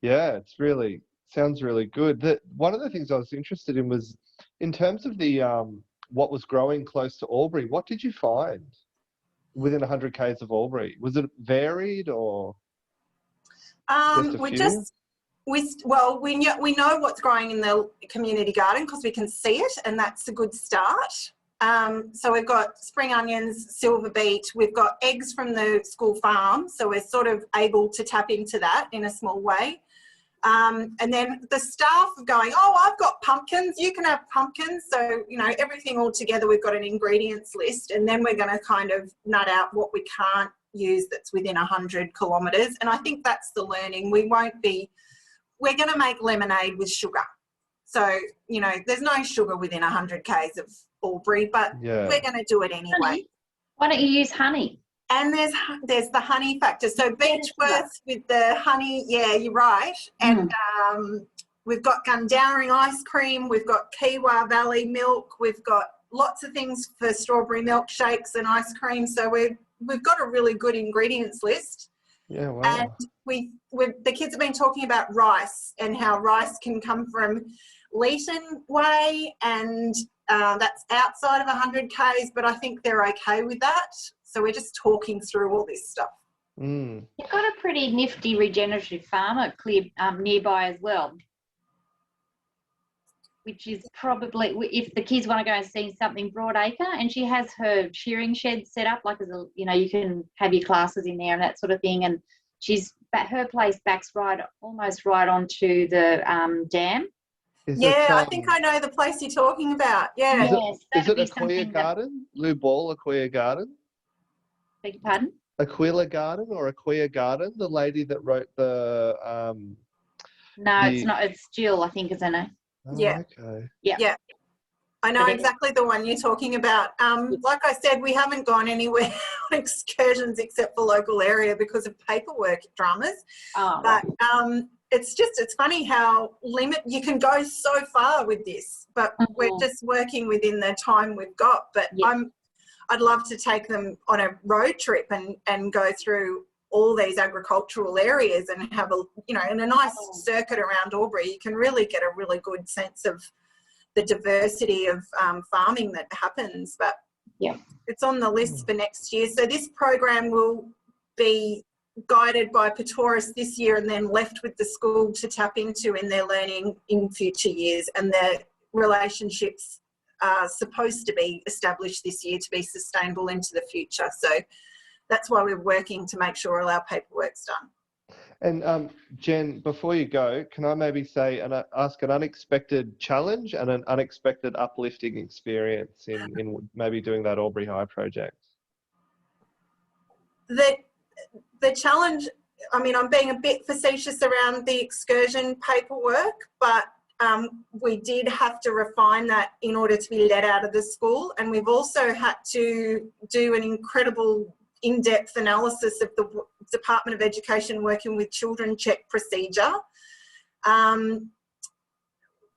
Yeah, it's really sounds really good. One of the things I was interested in was in terms of the what was growing close to Albury. What did you find within 100 k's of Albury? Was it varied or just a few? We know what's growing in the community garden because we can see it, and that's a good start. So we've got spring onions, silver beet, we've got eggs from the school farm, so we're sort of able to tap into that in a small way. And then the staff are going, oh, I've got pumpkins, you can have pumpkins. So, you know, everything all together, we've got an ingredients list, and then we're going to kind of nut out what we can't use that's within 100 kilometres. And I think that's the learning. We're going to make lemonade with sugar. So, you know, there's no sugar within 100 k's of Albury, but we're going to do it anyway. Honey. Why don't you use honey? And there's the honey factor. So Beechworth with the honey, yeah, you're right. And we've got Gundowring ice cream, we've got Kiwa Valley milk, we've got lots of things for strawberry milkshakes and ice cream. So we've got a really good ingredients list. Yeah, wow. And the kids have been talking about rice and how rice can come from Leeton Way, and that's outside of 100 k's, but I think they're okay with that. So we're just talking through all this stuff. You've got a pretty nifty regenerative farmer nearby as well, which is probably, if the kids want to go and see something, Broadacre, and she has her shearing shed set up, like, as a, you know, you can have your classes in there and that sort of thing. And her place backs almost right onto the dam. I think I know the place you're talking about. Yeah. Is it Aquila Garden? Lou Ball Aquila Garden? Beg your pardon? Aquila Garden or Aquila Garden? The lady that wrote the... No, it's not. It's Jill, I think, isn't it? Oh, yeah. Okay. Yeah. I know exactly the one you're talking about. Like I said, we haven't gone anywhere on excursions except for local area because of paperwork dramas. But it's funny how you can go so far with this, but we're just working within the time we've got. But I'd love to take them on a road trip and go through all these agricultural areas and have in a nice circuit around Albury. You can really get a really good sense of the diversity of farming that happens. But it's on the list for next year. So this program will be guided by Patoris this year and then left with the school to tap into in their learning in future years, and their relationships are supposed to be established this year to be sustainable into the future. So that's why we're working to make sure all our paperwork's done. And Jen, before you go, can I maybe ask an unexpected challenge and an unexpected uplifting experience in maybe doing that Albury High project? The challenge, I mean, I'm being a bit facetious around the excursion paperwork, but we did have to refine that in order to be let out of the school. And we've also had to do an incredible in-depth analysis of the Department of Education working with children check procedure.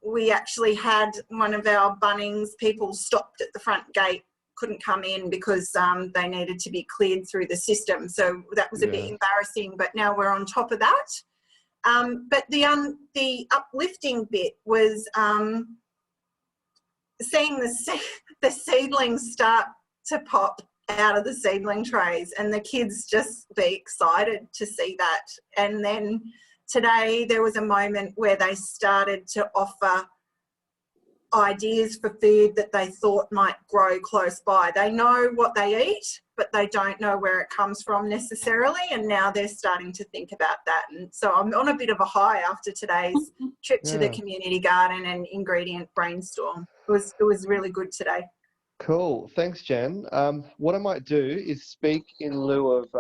We actually had one of our Bunnings people stopped at the front gate, couldn't come in because they needed to be cleared through the system. So that was a bit embarrassing, but now we're on top of that. But the uplifting bit was seeing the seedlings start to pop out of the seedling trays and the kids just be excited to see that. And then today there was a moment where they started to offer ideas for food that they thought might grow close by. They know what they eat, but they don't know where it comes from necessarily, and now they're starting to think about that. And so I'm on a bit of a high after today's trip to the community garden and ingredient brainstorm. It was really good today. Cool. Thanks, Jen. What I might do is speak in lieu of,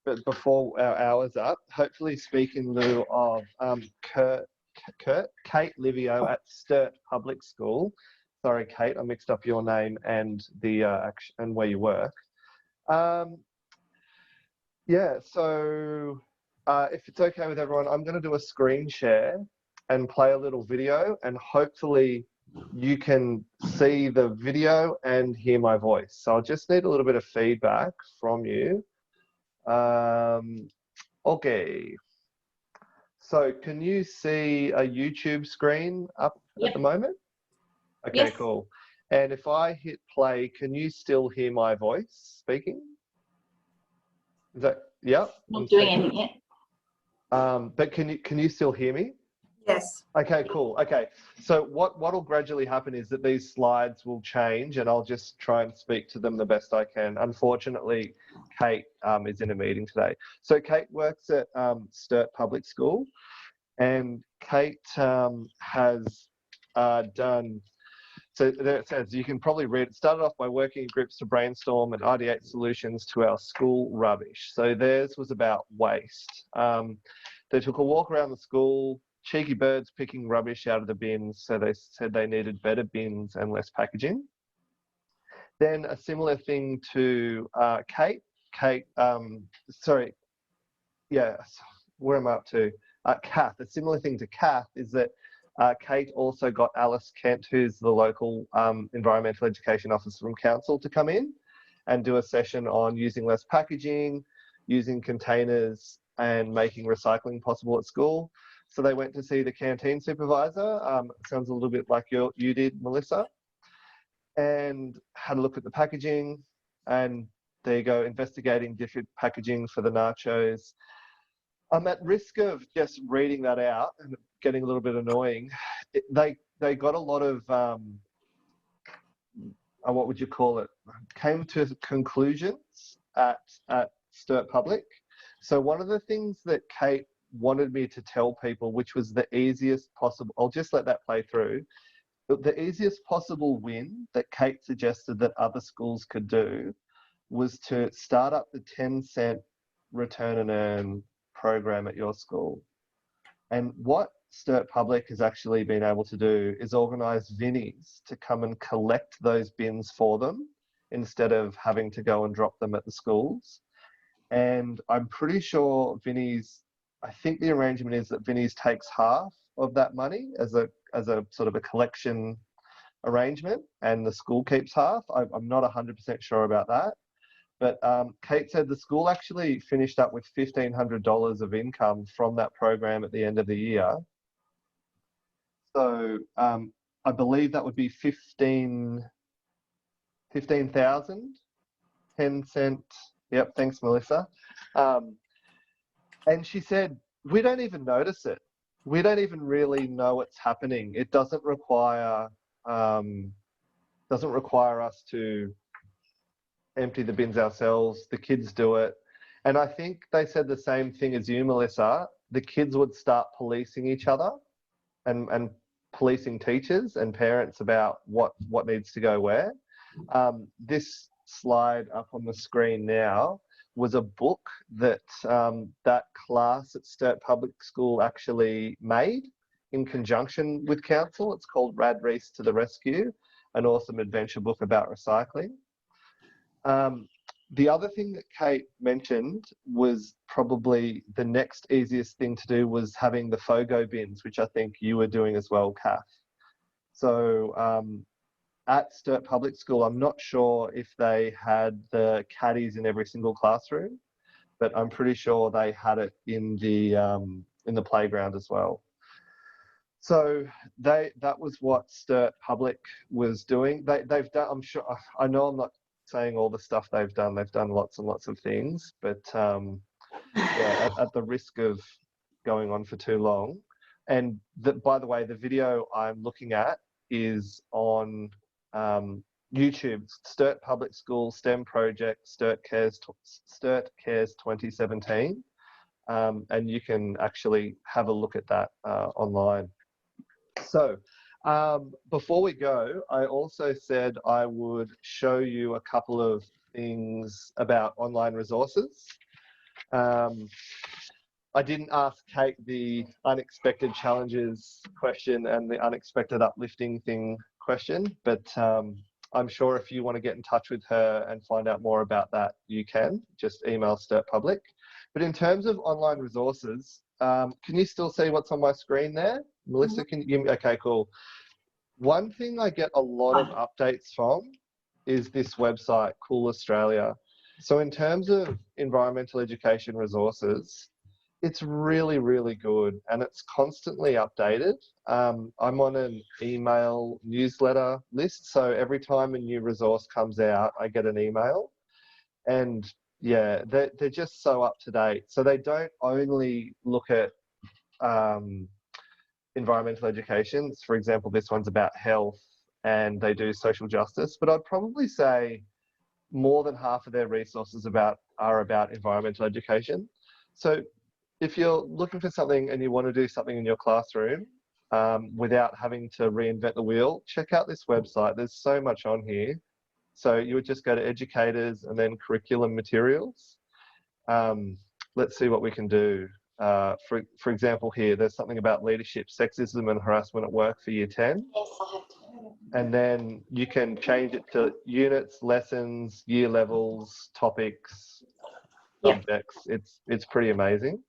but before our hour's up, hopefully speak in lieu of Kate Livio at Sturt Public School. Sorry, Kate, I mixed up your name and the and where you work. So if it's okay with everyone, I'm going to do a screen share and play a little video, and hopefully you can see the video and hear my voice. So I'll just need a little bit of feedback from you. Okay. So can you see a YouTube screen up at the moment? Okay, yes. Cool. And if I hit play, can you still hear my voice speaking? Is that, Not doing anything yet. But can you still hear me? Yes. Okay, cool. Okay. So what will gradually happen is that these slides will change and I'll just try and speak to them the best I can. Unfortunately, Kate is in a meeting today. So Kate works at Sturt Public School, And Kate has done, so there it says, you can probably read, it started off by working in groups to brainstorm and ideate solutions to our school rubbish. So theirs was about waste. They took a walk around the school, cheeky birds picking rubbish out of the bins. So they said they needed better bins and less packaging. Then a similar thing to Kate. Where am I up to? Kath. A similar thing to Kath is that Kate also got Alice Kent, who's the local environmental education officer from council, to come in and do a session on using less packaging, using containers, and making recycling possible at school. So they went to see the canteen supervisor. Sounds a little bit like you did, Melissa, and had a look at the packaging. And there you go, investigating different packaging for the nachos. I'm at risk of just reading that out and getting a little bit annoying. They got a lot of, what would you call it? Came to conclusions at Sturt Public. So one of the things that Kate wanted me to tell people, which was the easiest possible, I'll just let that play through. But the easiest possible win that Kate suggested that other schools could do was to start up the 10-cent return and earn program at your school. And what Sturt Public has actually been able to do is organise Vinnies to come and collect those bins for them instead of having to go and drop them at the schools. And I'm pretty sure Vinnies, I think the arrangement is that Vinnies takes half of that money as a sort of a collection arrangement, and the school keeps half. I'm not 100% sure about that. But Kate said the school actually finished up with $1,500 of income from that program at the end of the year. So I believe that would be 15,000, 10 cent. Yep, thanks, Melissa. And she said, we don't even notice it. We don't even really know it's happening. It doesn't require us to empty the bins ourselves. The kids do it. And I think they said the same thing as you, Melissa. The kids would start policing each other and policing teachers and parents about what needs to go where. This slide up on the screen now was a book that that class at Sturt Public School actually made in conjunction with council. It's called Rad Reese to the Rescue, an awesome adventure book about recycling. The other thing that Kate mentioned was probably the next easiest thing to do was having the FOGO bins, which I think you were doing as well, Kath. So at Sturt Public School, I'm not sure if they had the caddies in every single classroom, but I'm pretty sure they had it in the playground as well. So that was what Sturt Public was doing. They've done, I'm sure, I know I'm not saying all the stuff they've done lots and lots of things, but yeah, at the risk of going on for too long. And by the way, the video I'm looking at is on YouTube, Sturt Public School STEM Project, Sturt Cares 2017. And you can actually have a look at that online. So before we go, I also said I would show you a couple of things about online resources. I didn't ask Kate the unexpected challenges question and the unexpected uplifting thing question, but I'm sure if you want to get in touch with her and find out more about that, you can just email Sturt Public. But in terms of online resources, can you still see what's on my screen there? Melissa, can you give me, okay, cool. One thing I get a lot of updates from is this website, Cool Australia. So in terms of environmental education resources, it's really, really good and it's constantly updated. I'm on an email newsletter list, so every time a new resource comes out, I get an email. And yeah, they're just so up to date. So they don't only look at environmental education. For example, this one's about health and they do social justice, but I'd probably say more than half of their resources are about environmental education. So if you're looking for something and you want to do something in your classroom without having to reinvent the wheel, check out this website. There's so much on here. So you would just go to educators and then curriculum materials. Let's see what we can do. For example, here, there's something about leadership, sexism and harassment at work for year 10. Yes, I have to. And then you can change it to units, lessons, year levels, topics, subjects. It's pretty amazing.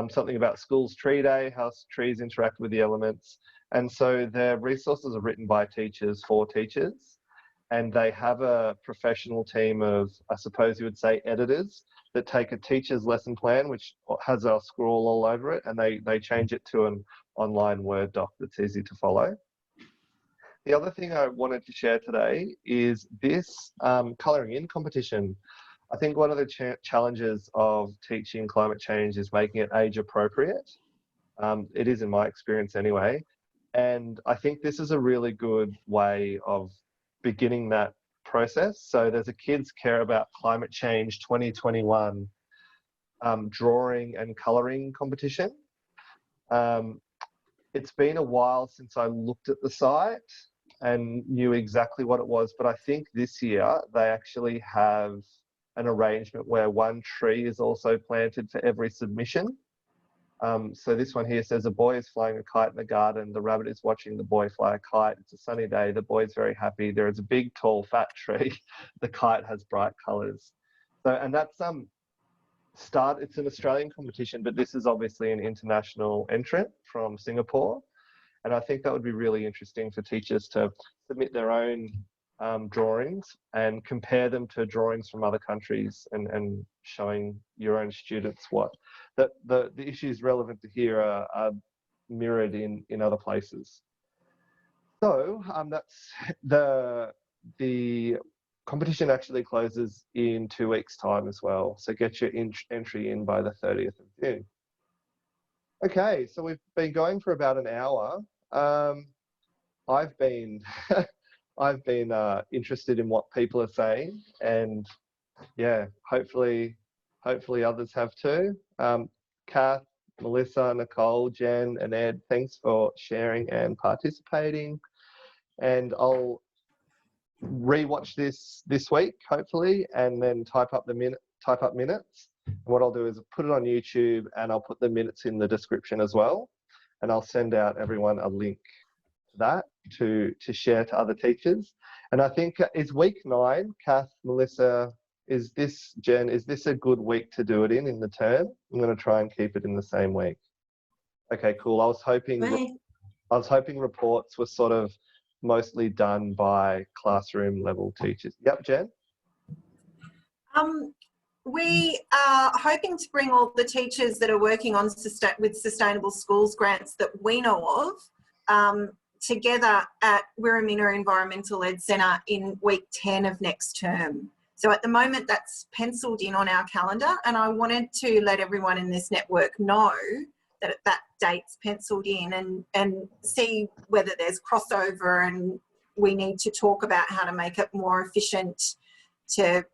Something about schools tree day, how trees interact with the elements. And so their resources are written by teachers for teachers. And they have a professional team of, I suppose you would say, editors that take a teacher's lesson plan, which has our scroll all over it, and they change it to an online Word doc that's easy to follow. The other thing I wanted to share today is this colouring in competition. I think one of the challenges of teaching climate change is making it age appropriate. It is in my experience anyway. And I think this is a really good way of beginning that process. So there's a Kids Care About Climate Change 2021 drawing and colouring competition. It's been a while since I looked at the site and knew exactly what it was, but I think this year they actually have an arrangement where one tree is also planted for every submission. So this one here says, a boy is flying a kite in the garden. The rabbit is watching the boy fly a kite. It's a sunny day. The boy's very happy. There is a big, tall, fat tree. The kite has bright colours. So, and that's it's an Australian competition, but this is obviously an international entrant from Singapore. And I think that would be really interesting for teachers to submit their own drawings and compare them to drawings from other countries and showing your own students what the issues relevant to here are mirrored in other places. So that's the competition actually closes in 2 weeks' time as well. So get your entry in by the 30th of June. Okay, so we've been going for about an hour. I've been interested in what people are saying, and yeah, hopefully others have too. Kath, Melissa, Nicole, Jen, and Ed, thanks for sharing and participating. And I'll rewatch this week, hopefully, and then type up minutes. And what I'll do is put it on YouTube, and I'll put the minutes in the description as well. And I'll send out everyone a link to that to share to other teachers. And I think it's week 9, Kath, Melissa, Jen, is this a good week to do it in the term? I'm going to try and keep it in the same week. Okay, cool. I was hoping reports were sort of mostly done by classroom level teachers. Yep, Jen? We are hoping to bring all the teachers that are working on with Sustainable Schools grants that we know of together at Riverina Environmental Ed Centre in week 10 of next term. So at the moment that's penciled in on our calendar, and I wanted to let everyone in this network know that that date's penciled in and see whether there's crossover and we need to talk about how to make it more efficient to,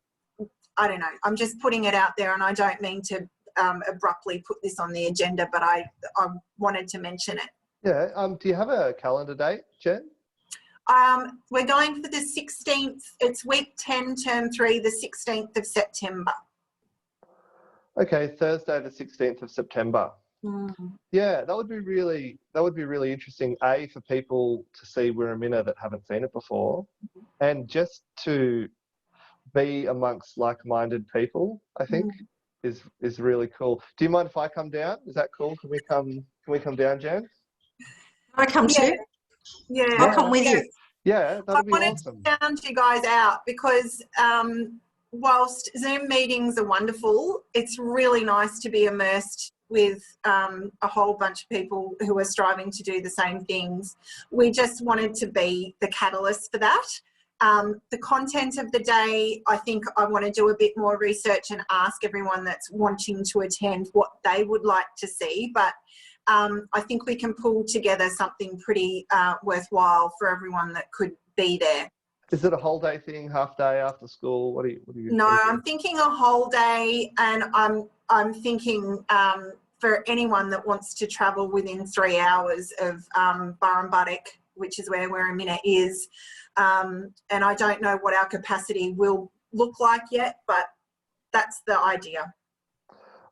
I don't know, I'm just putting it out there, and I don't mean to abruptly put this on the agenda, but I wanted to mention it. Yeah, do you have a calendar date, Jen? We're going for the 16th, it's week 10, term 3, the 16th of September. Okay, Thursday the 16th of September. Yeah, that would be really interesting, A, for people to see Riverina that haven't seen it before, and just to be amongst like-minded people, I think is really cool. Do you mind if I come down? Is that cool? Can we come down, Jen? Can I come too? Yeah, I'll come with you. Yeah, that'd be awesome. I wanted to sound you guys out because whilst Zoom meetings are wonderful, it's really nice to be immersed with a whole bunch of people who are striving to do the same things. We just wanted to be the catalyst for that. The content of the day, I think I want to do a bit more research and ask everyone that's wanting to attend what they would like to see. But I think we can pull together something pretty worthwhile for everyone that could be there. Is it a whole day thing, half day after school? What are you No, thinking? I'm thinking a whole day, and I'm thinking for anyone that wants to travel within 3 hours of Burrumbuttock, which is where Riverina is. And I don't know what our capacity will look like yet, but that's the idea.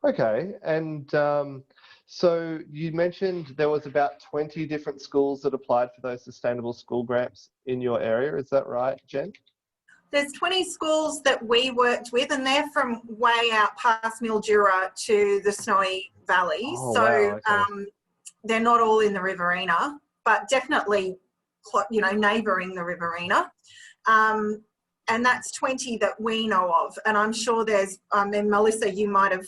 Okay, and so you mentioned there was about 20 different schools that applied for those sustainable school grants in your area. Is that right, Jen? There's 20 schools that we worked with, and they're from way out past Mildura to the Snowy Valley. Oh, so wow, okay. they're not all in the Riverina, but definitely, you know, neighbouring the Riverina. And that's 20 that we know of. And I'm sure there's, and Melissa, you might have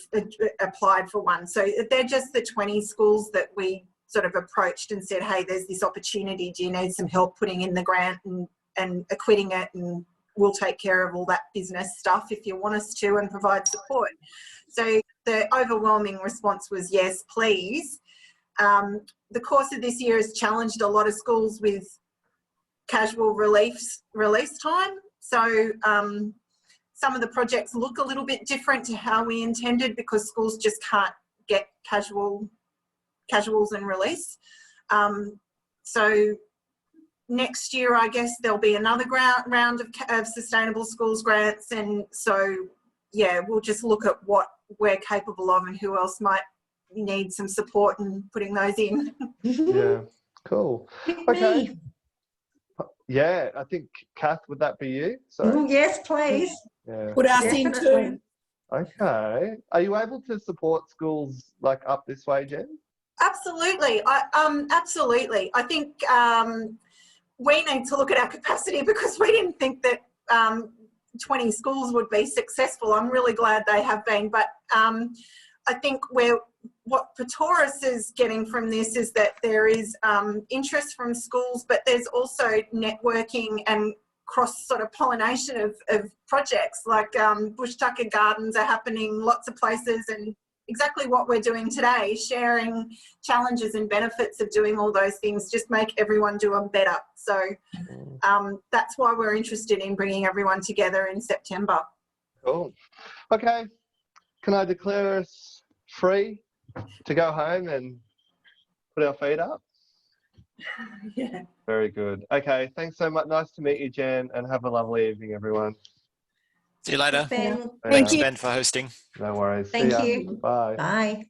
applied for one. So they're just the 20 schools that we sort of approached and said, hey, there's this opportunity. Do you need some help putting in the grant and acquitting it? And we'll take care of all that business stuff if you want us to and provide support. So the overwhelming response was yes, please. The course of this year has challenged a lot of schools with casual release time. So some of the projects look a little bit different to how we intended because schools just can't get casuals and release. So next year, I guess there'll be another round of sustainable schools grants. And so, yeah, we'll just look at what we're capable of and who else might need some support in putting those in. Yeah, cool. Okay. Me. Yeah, I think, Kath, would that be you? Sorry. Yes, please. Yeah. Put us in Definitely. too. Okay. Are you able to support schools like up this way, Jen? Absolutely. Absolutely. I think we need to look at our capacity because we didn't think that 20 schools would be successful. I'm really glad they have been. But I think what Petoris is getting from this is that there is interest from schools, but there's also networking and cross sort of pollination of projects like Bush Tucker Gardens are happening lots of places, and exactly what we're doing today, sharing challenges and benefits of doing all those things, just make everyone do them better. So that's why we're interested in bringing everyone together in September. Cool. Okay. Can I declare us free to go home and put our feet up? Yeah. Very good. Okay. Thanks so much. Nice to meet you, Jen, and have a lovely evening, everyone. See you later. Ben. Thanks, Ben, for hosting. No worries. Thank See ya. you. Bye. Bye.